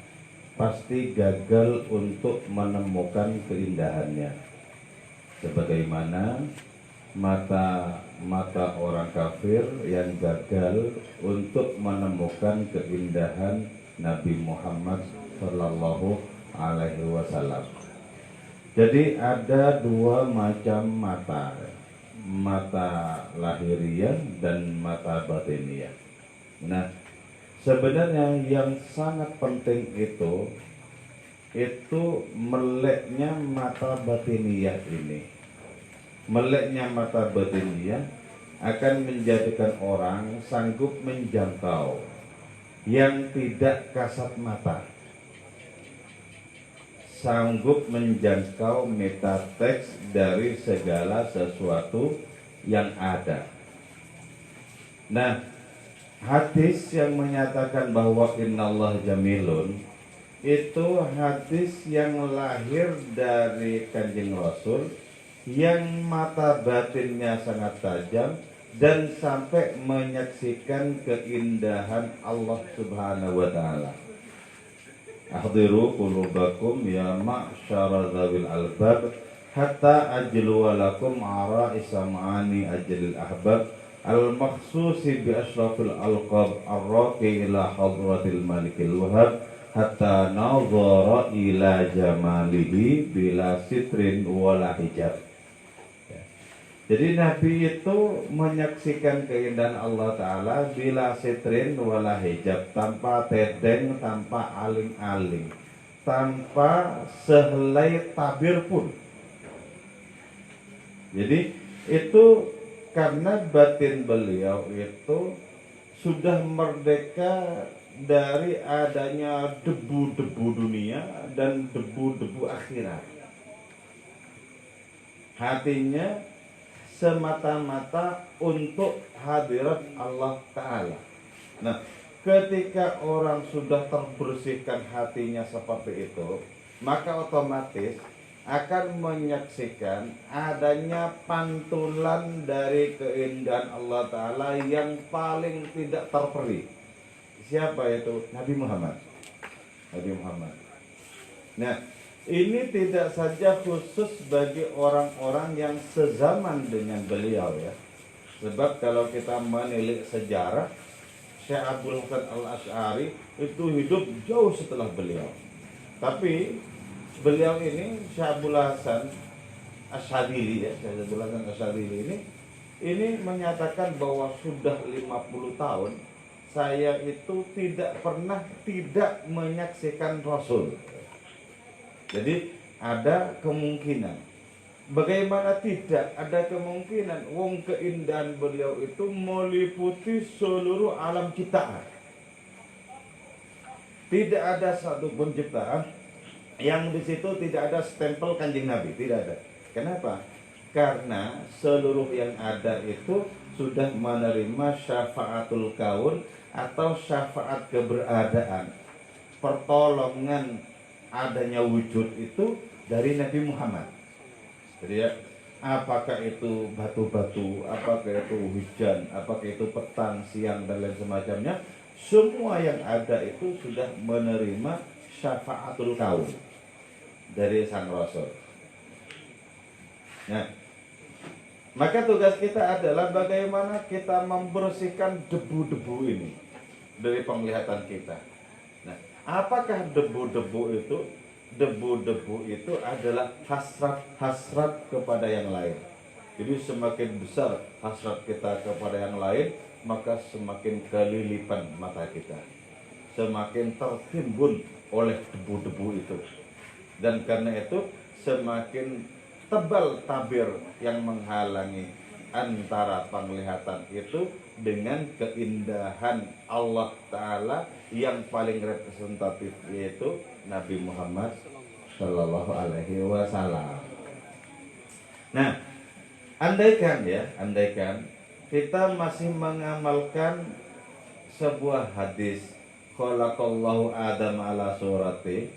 pasti gagal untuk menemukan keindahannya. Sebagaimana mata orang kafir yang gagal untuk menemukan keindahan Nabi Muhammad Sallallahu Alaihi Wasallam. Jadi ada dua macam mata, mata lahiriah dan mata batiniah. Nah, sebenarnya yang sangat penting itu meleknya mata batiniah ini. Meleknya mata batiniah akan menjadikan orang sanggup menjangkau yang tidak kasat mata, sanggup menjangkau metateks dari segala sesuatu yang ada. Nah, hadis yang menyatakan bahwa innallah jamilun itu hadis yang lahir dari Kanjeng Rasul, yang mata batinnya sangat tajam dan sampai menyaksikan keindahan Allah Subhanahu wa taala. Ahdiru qulubakum ya ma'syara dzawil albab hatta ajlu walakum ara isamani ajlil ahbab al-makhsusi bi ashrafil alqab ar-raqi ila hadratil malikil wahhab hatta nazara ila jamalihi bila sitrin wala hijab. Jadi Nabi itu menyaksikan keindahan Allah Ta'ala bila sitrin wala hijab, tanpa tedeng, tanpa aling-aling, tanpa sehelai tabir pun. Jadi itu karena batin beliau itu sudah merdeka dari adanya debu-debu dunia dan debu-debu akhirat. Hatinya semata-mata untuk hadirat Allah Ta'ala. Nah, ketika orang sudah terbersihkan hatinya seperti itu, maka otomatis akan menyaksikan adanya pantulan dari keindahan Allah Ta'ala yang paling tidak terperi. Siapa itu? Nabi Muhammad. Nabi Muhammad. Nah, ini tidak saja khusus bagi orang-orang yang sezaman dengan beliau ya. Sebab kalau kita menilik sejarah, Syekh Abdul Hasan Al-Asy'ari itu hidup jauh setelah beliau. Tapi beliau ini, Syekh Abdul Hasan Asy'adili ya, Syekh Abdul Hasan Asy'adili ini menyatakan bahwa sudah 50 tahun saya itu tidak pernah tidak menyaksikan Rasul. Jadi ada kemungkinan. Bagaimana tidak ada kemungkinan? Wong keindahan beliau itu meliputi seluruh alam ciptaan. Tidak ada satu pun ciptaan yang di situ tidak ada stempel Kanjeng Nabi, tidak ada. Kenapa? Karena seluruh yang ada itu sudah menerima syafaatul kaun atau syafaat keberadaan, pertolongan adanya wujud itu dari Nabi Muhammad. Jadi ya, apakah itu batu-batu, apakah itu hujan, apakah itu petang, siang dan lain semacamnya, semua yang ada itu sudah menerima syafaatul kaun dari Sang Rasul. Nah, maka tugas kita adalah bagaimana kita membersihkan debu-debu ini dari penglihatan kita. Nah, apakah debu-debu itu? Debu-debu itu adalah hasrat-hasrat kepada yang lain. Jadi semakin besar hasrat kita kepada yang lain, maka semakin kelilipan mata kita, semakin tertimbun oleh debu-debu itu. Dan karena itu semakin tebal tabir yang menghalangi antara penglihatan itu dengan keindahan Allah Ta'ala yang paling representatif, yaitu Nabi Muhammad Sallallahu Alaihi Wasallam. Nah, andaikan kita masih mengamalkan sebuah hadis, khalaqallahu Adam ala surati,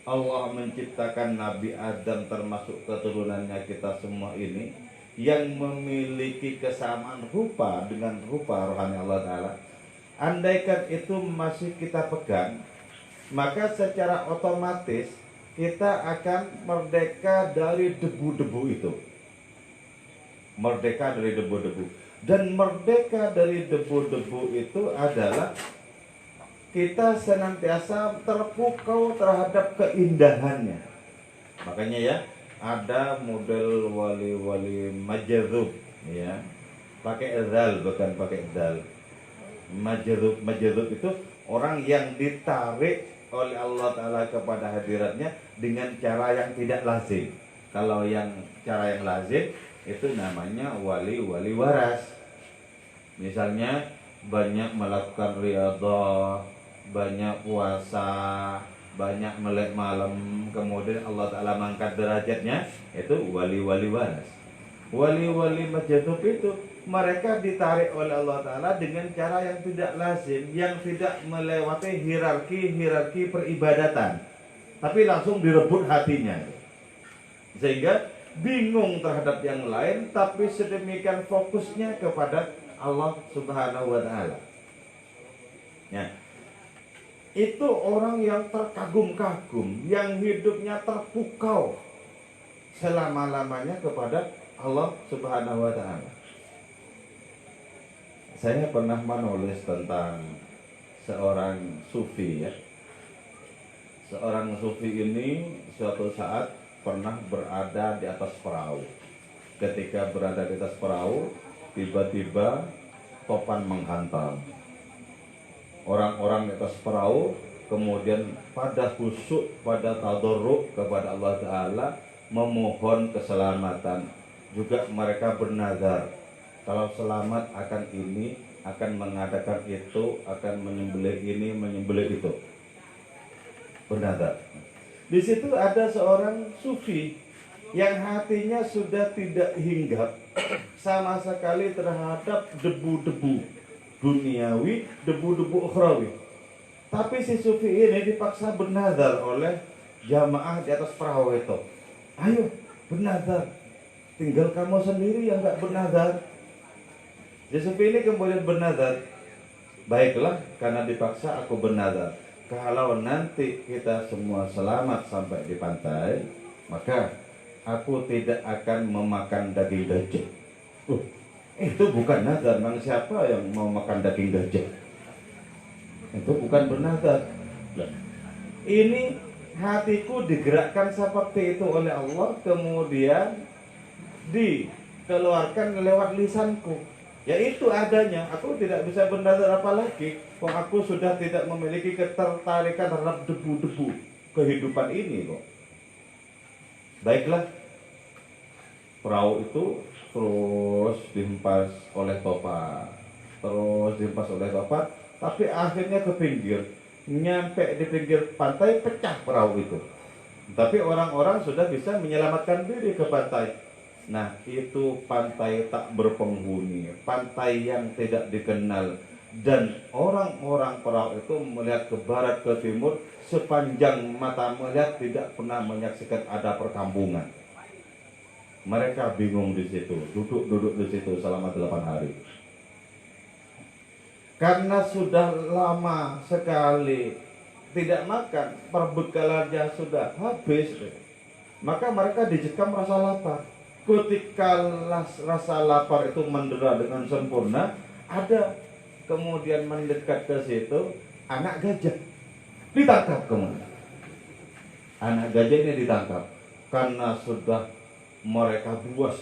Allah menciptakan Nabi Adam termasuk keturunannya kita semua ini, yang memiliki kesamaan rupa dengan rupa rohani Allah Ta'ala. Andaikan itu masih kita pegang, maka secara otomatis kita akan merdeka dari debu-debu itu. Merdeka dari debu-debu. Dan merdeka dari debu-debu itu adalah kita senantiasa terpukau terhadap keindahannya. Makanya ya, ada model wali-wali majdzub ya. Pakai zal bukan pakai dal. Majdzub itu orang yang ditarik oleh Allah Ta'ala kepada hadiratnya dengan cara yang tidak lazim. Kalau yang cara yang lazim itu namanya wali-wali waras. Misalnya banyak melakukan riyadhah, banyak puasa, banyak melek malam, kemudian Allah Ta'ala mengangkat derajatnya, itu wali-wali waras. Wali-wali majdzub itu mereka ditarik oleh Allah Ta'ala dengan cara yang tidak lazim, yang tidak melewati hierarki peribadatan, tapi langsung direbut hatinya, sehingga bingung terhadap yang lain, tapi sedemikian fokusnya kepada Allah Subhanahu wa Ta'ala. Ya. Itu orang yang terkagum-kagum, yang hidupnya terpukau selama-lamanya kepada Allah Subhanahu wa Ta'ala. Saya pernah menulis tentang seorang sufi ya. Seorang sufi ini suatu saat pernah berada di atas perahu. Ketika berada di atas perahu, tiba-tiba topan menghantam. Orang-orang di atas perahu kemudian pada khusyuk, pada tadarruk kepada Allah Ta'ala, memohon keselamatan. Juga mereka bernazar, kalau selamat akan ini, akan mengadakan itu, akan menyembelih ini, menyembelih itu. Bernazar. Di situ ada seorang sufi yang hatinya sudah tidak hinggap sama sekali terhadap debu-debu duniawi, debu-debu ukhrawi. Tapi si sufi ini dipaksa bernazar oleh jamaah di atas perahu itu. Ayo bernazar, tinggal kamu sendiri yang gak bernazar. Si sufi ini kemudian bernazar, baiklah, karena dipaksa aku bernazar, kalau nanti kita semua selamat sampai di pantai, maka aku tidak akan memakan daging gajah. Itu bukan nazar. Memang siapa yang mau makan daging gajah? Itu bukan bernazar. Ini hatiku digerakkan seperti itu oleh Allah, kemudian dikeluarkan lewat lisanku. Ya itu adanya. Aku tidak bisa bernazar apalagi. Kok aku sudah tidak memiliki ketertarikan terhadap debu-debu kehidupan ini kok. Baiklah, perahu itu terus dihempas oleh topan, tapi akhirnya ke pinggir. Nyampe di pinggir pantai, pecah perahu itu. Tapi orang-orang sudah bisa menyelamatkan diri ke pantai. Nah, itu pantai tak berpenghuni, pantai yang tidak dikenal. Dan orang-orang perahu itu melihat ke barat, ke timur, sepanjang mata melihat, tidak pernah menyaksikan ada perkampungan. Mereka bingung di situ, duduk di situ selama 8 hari. Karena sudah lama sekali tidak makan, perbekalannya sudah habis, maka mereka dicekam rasa lapar. Ketika rasa lapar itu mendera dengan sempurna, ada kemudian mendekat ke situ anak gajah, ditangkap kemudian. Anak gajah ini ditangkap karena sudah mereka buas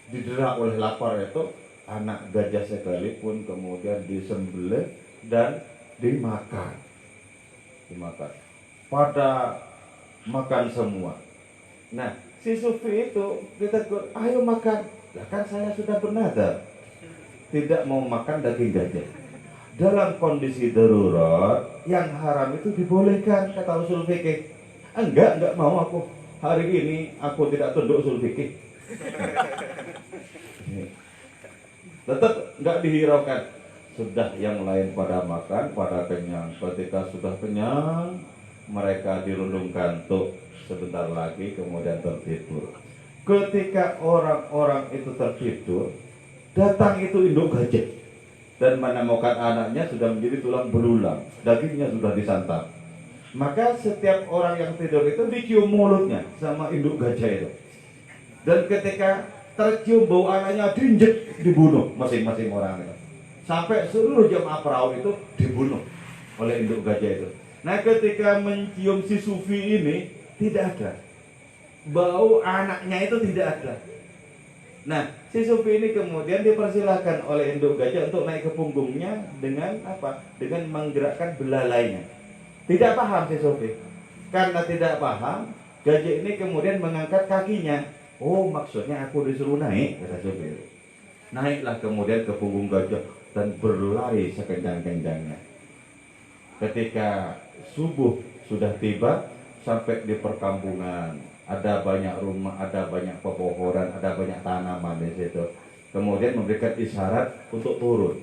didera oleh lapar itu. Anak gajah sekalipun kemudian disembelih dan dimakan. Pada makan semua. Nah, si sufi itu ditegur, ayo makan. Lah kan saya sudah bernazar tidak mau makan daging gajah. Dalam kondisi darurat, yang haram itu dibolehkan, kata usul fikih. Enggak mau aku. Hari ini aku tidak tunduk usul fikih. Tetap enggak dihiraukan. Sudah yang lain pada makan, pada kenyang. Ketika sudah kenyang, mereka dirundung kantuk sebentar lagi, kemudian tertidur. Ketika orang-orang itu tertidur, datang itu induk gajah dan menemukan anaknya sudah menjadi tulang belulang, dagingnya sudah disantap. Maka setiap orang yang tidur itu dicium mulutnya sama induk gajah itu. Dan ketika tercium bau anaknya, diinjek, dibunuh masing-masing orang itu. Sampai seluruh jemaah perahu itu dibunuh oleh induk gajah itu. Nah, ketika mencium si Sufi ini tidak ada. Bau anaknya itu tidak ada. Nah, si Sufi ini kemudian dipersilahkan oleh induk gajah untuk naik ke punggungnya dengan apa? Dengan menggerakkan belalainya. Tidak paham si Sufi. Karena tidak paham, gajah ini kemudian mengangkat kakinya. Oh, maksudnya aku disuruh naik, kata Sufi. Naiklah kemudian ke punggung gajah dan berlari sekencang-kencangnya. Ketika subuh sudah tiba, sampai di perkampungan. Ada banyak rumah, ada banyak pepohonan, ada banyak tanaman di situ. Kemudian memberikan isyarat untuk turun.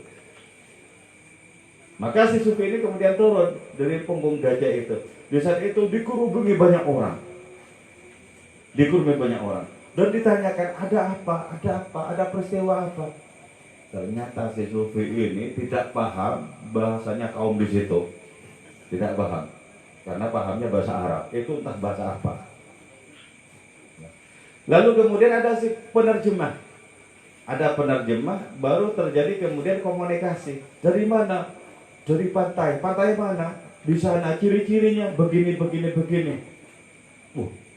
Maka si Sufi ini kemudian turun dari punggung gajah itu. Di saat itu dikerubungi banyak orang. Dikerubungi banyak orang. Dan ditanyakan, ada apa, ada peristiwa apa. Ternyata si Sufi ini tidak paham bahasanya kaum di situ. Tidak paham. Karena pahamnya bahasa Arab. Itu entah bahasa apa. Lalu kemudian ada si penerjemah. Ada penerjemah, baru terjadi kemudian komunikasi. Dari mana? Dari pantai. Pantai mana? Di sana ciri-cirinya begini.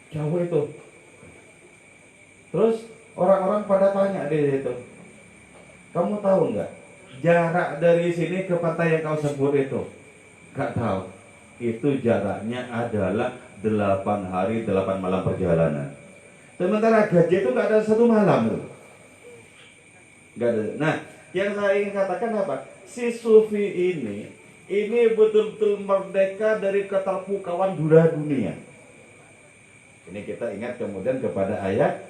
Jauh itu. Terus orang-orang pada tanya di situ. Kamu tahu nggak? Jarak dari sini ke pantai yang kau sebut itu? Nggak tahu. Itu jaraknya adalah 8 hari 8 malam perjalanan. Sementara gajah itu nggak ada 1 malam tuh. Nggak ada. Nah, yang saya ingin katakan apa? Si Sufi ini betul-betul merdeka dari keterpukauan dunia. Ini kita ingat kemudian kepada ayat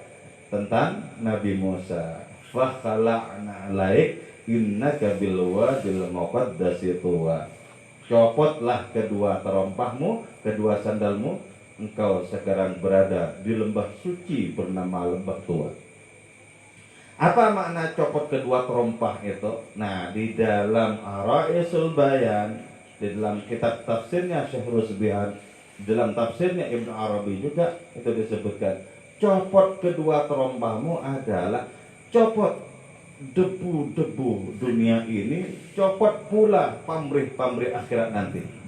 tentang Nabi Musa. Fa khala'na 'alaik innaka bil wadil muqaddasi tuwa. Copotlah kedua terompahmu, kedua sandalmu. Engkau sekarang berada di lembah suci bernama Lembah Tua. Apa makna copot kedua terompah itu? Nah, di dalam Araisul Bayan, di dalam kitab tafsirnya Syekh Rusbihan, di dalam tafsirnya Ibnu Arabi juga itu disebutkan, copot kedua terompahmu adalah copot debu-debu dunia ini, copot pula pamrih-pamrih akhirat nanti.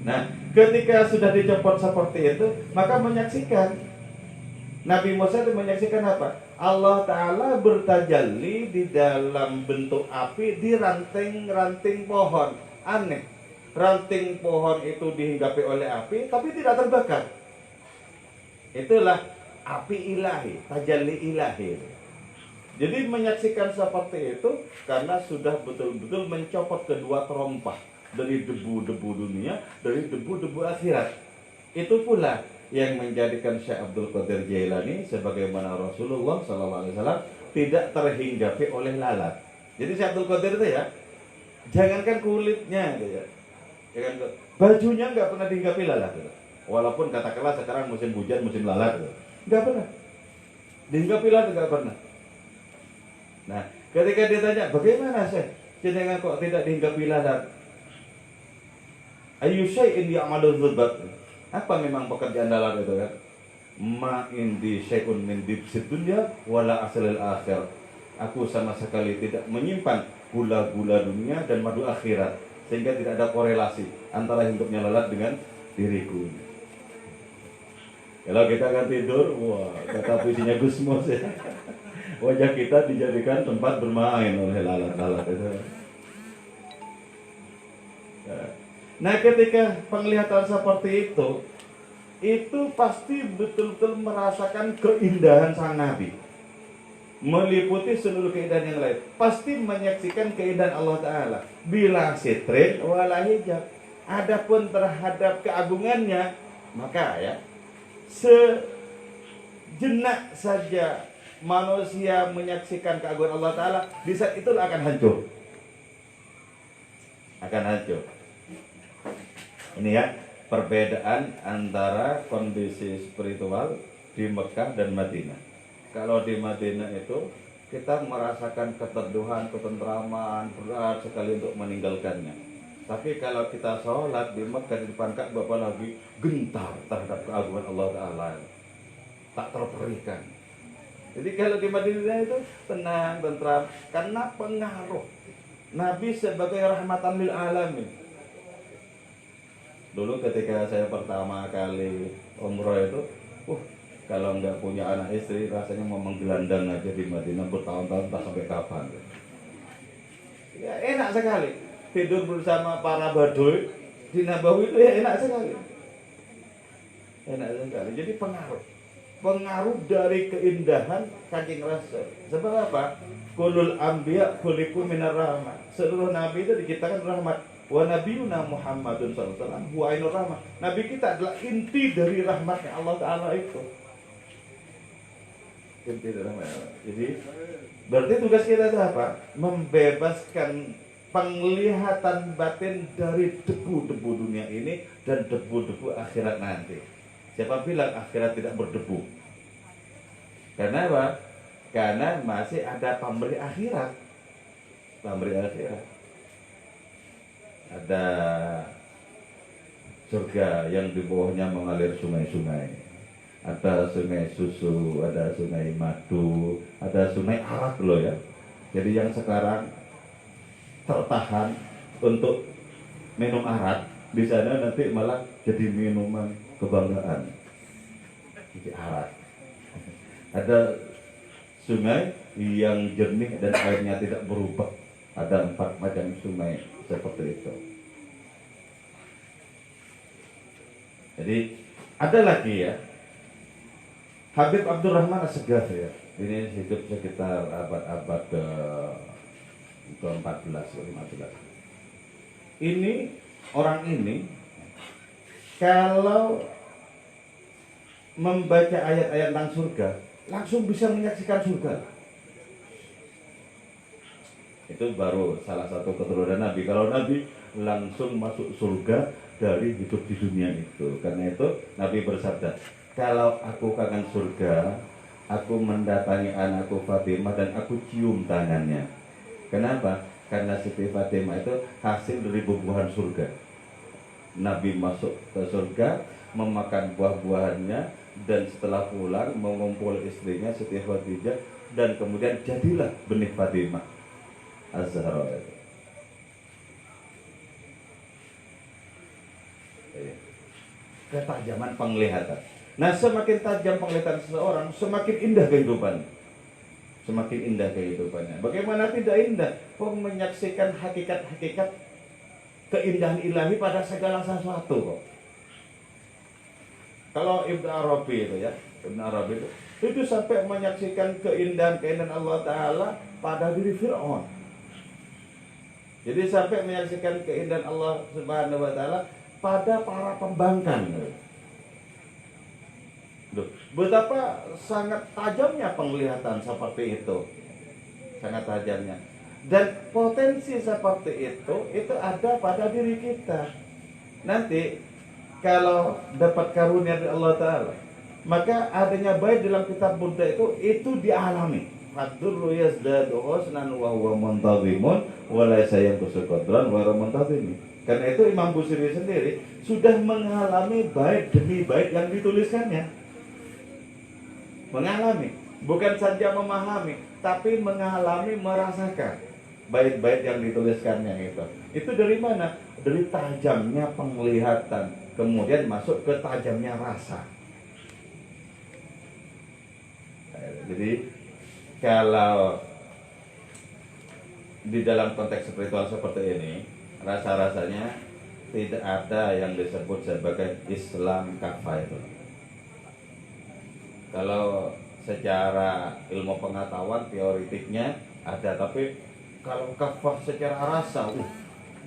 Nah, ketika sudah dicopot seperti itu, maka menyaksikan Nabi Musa itu menyaksikan apa? Allah Ta'ala bertajalli di dalam bentuk api di ranting-ranting pohon. Aneh, ranting pohon itu dihinggapi oleh api tapi tidak terbakar. Itulah api ilahi, tajalli ilahi. Jadi menyaksikan seperti itu karena sudah betul-betul mencopot kedua terompah dari debu-debu dunia, dari debu-debu akhirat. Itu pula yang menjadikan Syekh Abdul Qadir Jailani sebagaimana Rasulullah SAW tidak terhinggapi oleh lalat. Jadi Syekh Abdul Qadir itu ya, jangankan kulitnya gitu ya, bajunya nggak pernah dihinggapi lalat gitu. Walaupun katakanlah sekarang musim hujan, musim lalat gitu, nggak pernah dihinggapi lalat, nggak pernah. Nah, ketika ditanya bagaimana Syekh, jenengan kok tidak dihinggapi lalat? Ayu syai'in ya'malu dzubab. Apa memang pekerjaan lalat itu kan? Ma indi syai'un min dibsid dunya wala asalil akhir. Aku sama sekali tidak menyimpan gula-gula dunia dan madu akhirat, sehingga tidak ada korelasi antara hidupnya lalat dengan diriku. Kalau kita akan tidur, wah, kata puisinya Gusmus ya. Wajah kita dijadikan tempat bermain oleh lalat-lalat itu. Nah, ketika penglihatan seperti itu pasti betul-betul merasakan keindahan sang Nabi, meliputi seluruh keindahan yang lain. Pasti menyaksikan keindahan Allah Ta'ala bila sitrin wala hijab. Adapun terhadap keagungannya, maka ya sejenak saja manusia menyaksikan keagungan Allah Ta'ala, di saat itulah akan hancur. Akan hancur. Ini ya, perbedaan antara kondisi spiritual di Mekah dan Madinah. Kalau di Madinah itu kita merasakan keteduhan, ketentraman, berat sekali untuk meninggalkannya. Tapi kalau kita sholat di Mekah di depan Ka'bah, lagi gentar terhadap keagungan Allah Ta'ala, tak terperikan. Jadi kalau di Madinah itu tenang, tentram, karena pengaruh Nabi sebagai rahmatan lil alamin. Dulu ketika saya pertama kali umroh itu, kalau nggak punya anak istri rasanya mau menggelandang aja di Madinah bertahun-tahun tak sampai kapan. Ya enak sekali tidur bersama para baduy di Nabawi itu, ya enak sekali. Enak sekali. Jadi pengaruh dari keindahan Kanjeng Rasul. Sebab apa? Kulul anbiya khuliqu minar rahmah. Seluruh nabi itu diciptakan rahmat. Wa nabiyuna Muhammadun sallallahu alaihi wasallam huwa ainur rahmah. Nabi kita adalah inti dari rahmatnya Allah Taala itu. Inti dari rahmatnya. Jadi berarti tugas kita itu apa? Membebaskan penglihatan batin dari debu-debu dunia ini dan debu-debu akhirat nanti. Siapa bilang akhirat tidak berdebu? Karena apa? Karena masih ada pemberi akhirat. Pemberi akhirat. Ada surga yang di bawahnya mengalir sungai-sungai. Ada sungai susu, ada sungai madu, ada sungai arak loh ya. Jadi yang sekarang tertahan untuk minum arak, di sana nanti malah jadi minuman kebanggaan. Jadi arak. Ada sungai yang jernih dan airnya tidak berubah. Ada 4 macam sungai seperti itu. Jadi ada lagi ya, Habib Abdurrahman As-Segaf ya. Ini hidup sekitar abad-abad ke-14 ke 15. Ini orang ini kalau membaca ayat-ayat tentang surga langsung bisa menyaksikan surga. Itu baru salah satu keturunan Nabi. Kalau Nabi langsung masuk surga dari hidup di dunia itu. Karena itu Nabi bersabda, kalau aku kangen surga, aku mendatangi anakku Fatimah dan aku cium tangannya. Kenapa? Karena Siti Fatimah itu hasil dari buah-buahan surga. Nabi masuk ke surga, memakan buah-buahannya, dan setelah pulang mengumpul istrinya Siti Khadijah, dan kemudian jadilah benih Fatimah Az-Zahra. Ketajaman penglihatan. Nah, semakin tajam penglihatan seseorang, semakin indah kehidupan. Semakin indah kehidupannya. Bagaimana tidak indah? Menyaksikan hakikat-hakikat keindahan ilahi pada segala sesuatu kok. Kalau Ibn Arabi itu ya, Ibn Arabi itu sampai menyaksikan keindahan Allah Ta'ala pada diri Fir'aun. Jadi sampai menyaksikan keindahan Allah Subhanahu wa Ta'ala pada para pembangkang. Betapa sangat tajamnya penglihatan seperti itu. Sangat tajamnya. Dan potensi seperti itu ada pada diri kita. Nanti kalau dapat karunia dari Allah Ta'ala, maka adanya baik dalam kitab Buddha itu dialami. Fadurru yazdadu husnan wa huwa muntazimun wa laysa yanqusu qadran wa huwa muntazimin. Karena itu Imam Busiri sendiri sudah mengalami baik demi baik yang dituliskannya. Mengalami, bukan saja memahami, tapi mengalami, merasakan baik-baik yang dituliskannya itu. Itu dari mana? Dari tajamnya penglihatan, kemudian masuk ke tajamnya rasa. Jadi kalau di dalam konteks spiritual seperti ini, rasa-rasanya tidak ada yang disebut sebagai Islam kafah itu. Kalau secara ilmu pengetahuan teoritiknya ada, tapi kalau kafah secara rasa,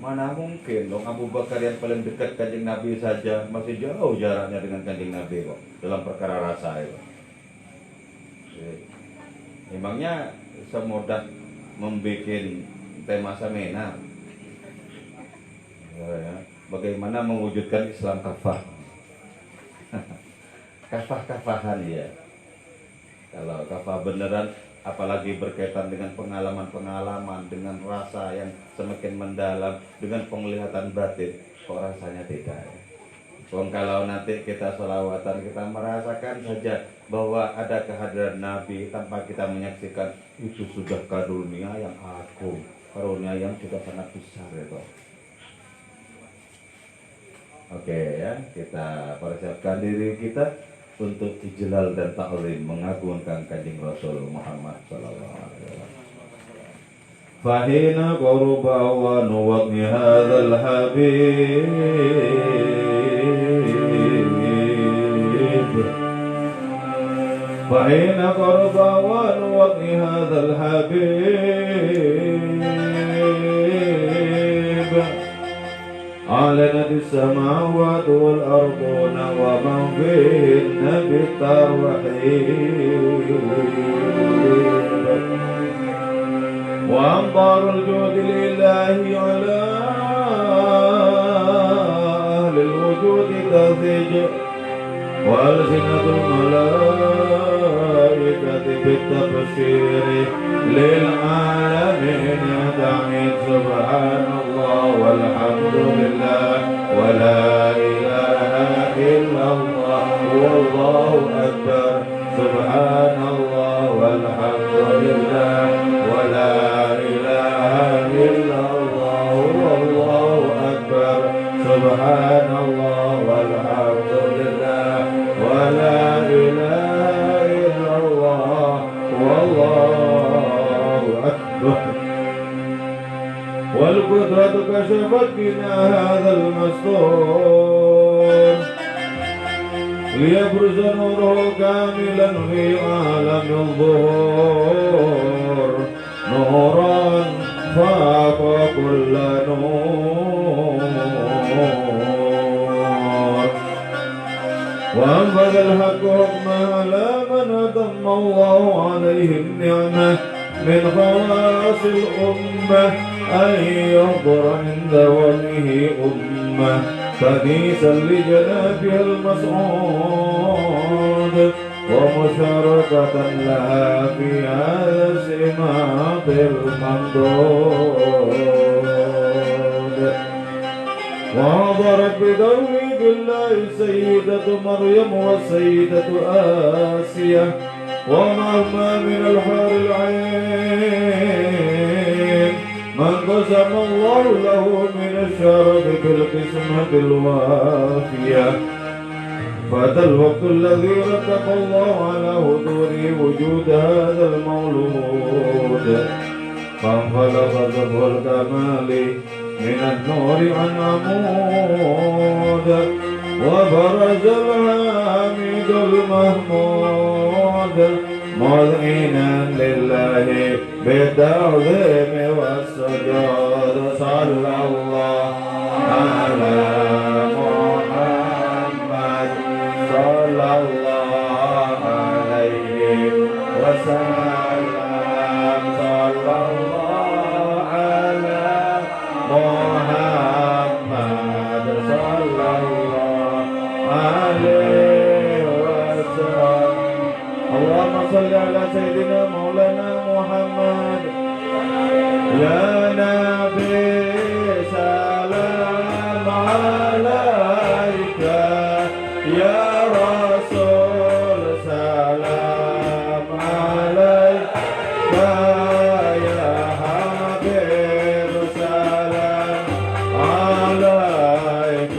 mana mungkin dong. Abu Bakar yang paling dekat Kanjeng Nabi saja masih jauh jaraknya dengan Kanjeng Nabi kok dalam perkara rasa itu. Emangnya semudah membuat tema seminar ya, bagaimana mewujudkan Islam kafah. Kafah-kafahan ya. Kalau kafah beneran, apalagi berkaitan dengan pengalaman-pengalaman, dengan rasa yang semakin mendalam, dengan penglihatan batin, kok rasanya tidak. Kalau nanti kita sholawatan, kita merasakan saja bahwa ada kehadiran Nabi tanpa kita menyaksikan, itu sudah karunia yang agung. karunia yang juga sangat besar itu. Oke ya, kita persiapkan diri kita untuk ijlal dan ta'zim mengagungkan Kanjeng Rasul Muhammad sallallahu alaihi wasallam. Fahina qaruba wa nuwaqni hadzal habib Fahina qaruba wa nuwaqni hadzal habib أعلنت السماوات والأرضون ومن فيهن بالترحيب وأمطار الجود الإلهي على أهل الوجود تثج وألسنة الملائكة بالتبشير للعالمين يدعي سبحان الله والحمد لله ولا إله إلا الله والله أكبر سبحان الله والحمد لله ولا إله إلا الله والله أكبر سبحان الله والحمد لله ولا إله إلا الله والله أكبر والقدرة كشفت بنا هذا المستور ليبرز نوره كاملا في عالم الظهور نورا فاق كل نور وأنفذ الحق حكمه على من أتم الله عليه النعمة من خواص الأمة أن يحضر عند وليه أمة كنيسا لجنابها المسعود ومشاركة لها في هذا السماط الممدود وحضرت بتوحيد الله السيدة مريم والسيدة آسيا ومعهما من الحور العين من قسم الله له من الشرف بالقسمة الوافية فهذا الوقت الذي رتب الله على حضور وجود هذا المولود فانفلق صفو الكمال من النور عن عمود وبرز الحميد المحمود مذعنا لله بالتعظيم والسجود صلى الله على محمد صلى الله عليه وسلم صلى الله على محمد صلى الله عليه وسلم اللهم صل على سيدنا مولانا محمد يا نبي سلام عليك يا رسول سلام عليك يا حبيب سلام عليك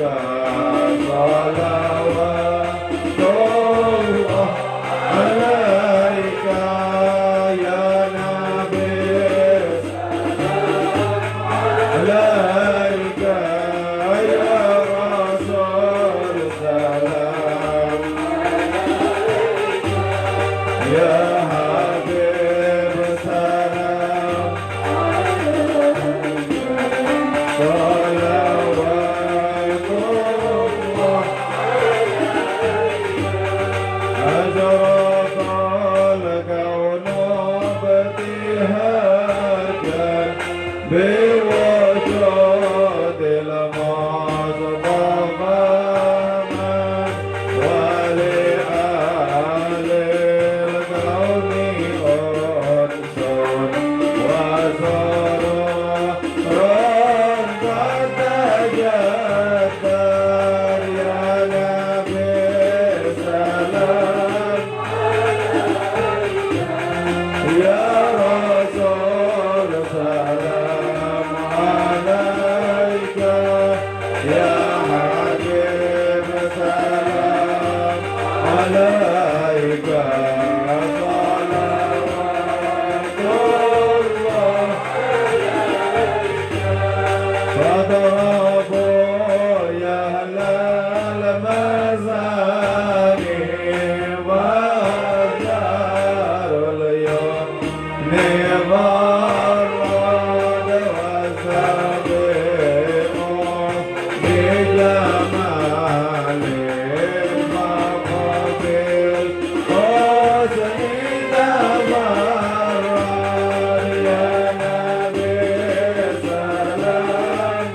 صلوات الله عليك يا نبي عليك يا رسول سلام عليك فاضربوا يا أهل المزاني وازداروا اليوم نبرد وسبحوا بجمال المقابل حسن تبرد يا نبي سلام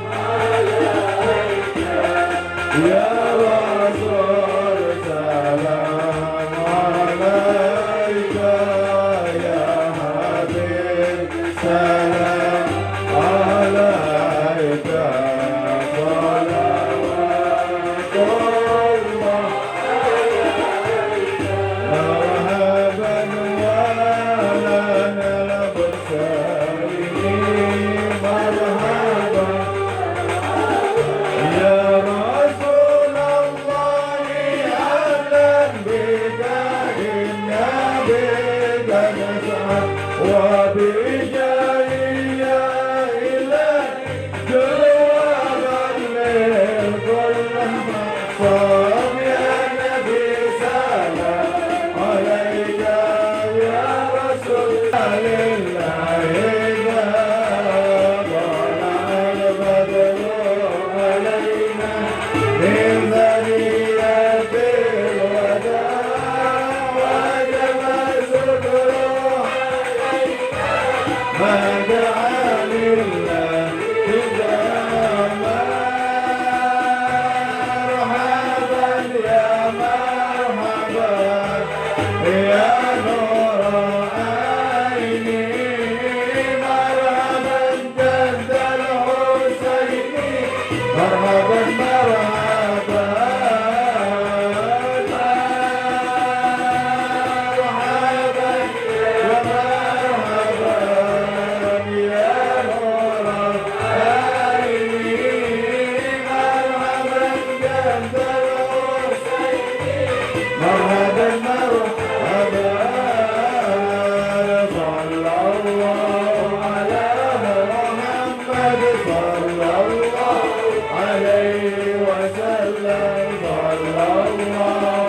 يا رسول سلام عليك يا حبيب سلام عليك صلوات الله مرحبا ولنا البشرين مرحبا يا رسول الله أهلا بك النبي قد سعد وبجاية إليك جوابا للكل صام يا نبي سلام عليك يا رسول لله طلع البدر علينا من ذرية الوداع وجب شكره ما دعا لله إذا مرحبا يا مرحبا يا نور عيني مرحبا جد الحسين مرحبا مرحبا مرحبا ومرحبا يا نور عيني مرحبا جد الحسين مرحبا مرحبا صلى الله على محمد صلى الله عليه وسلم صلى الله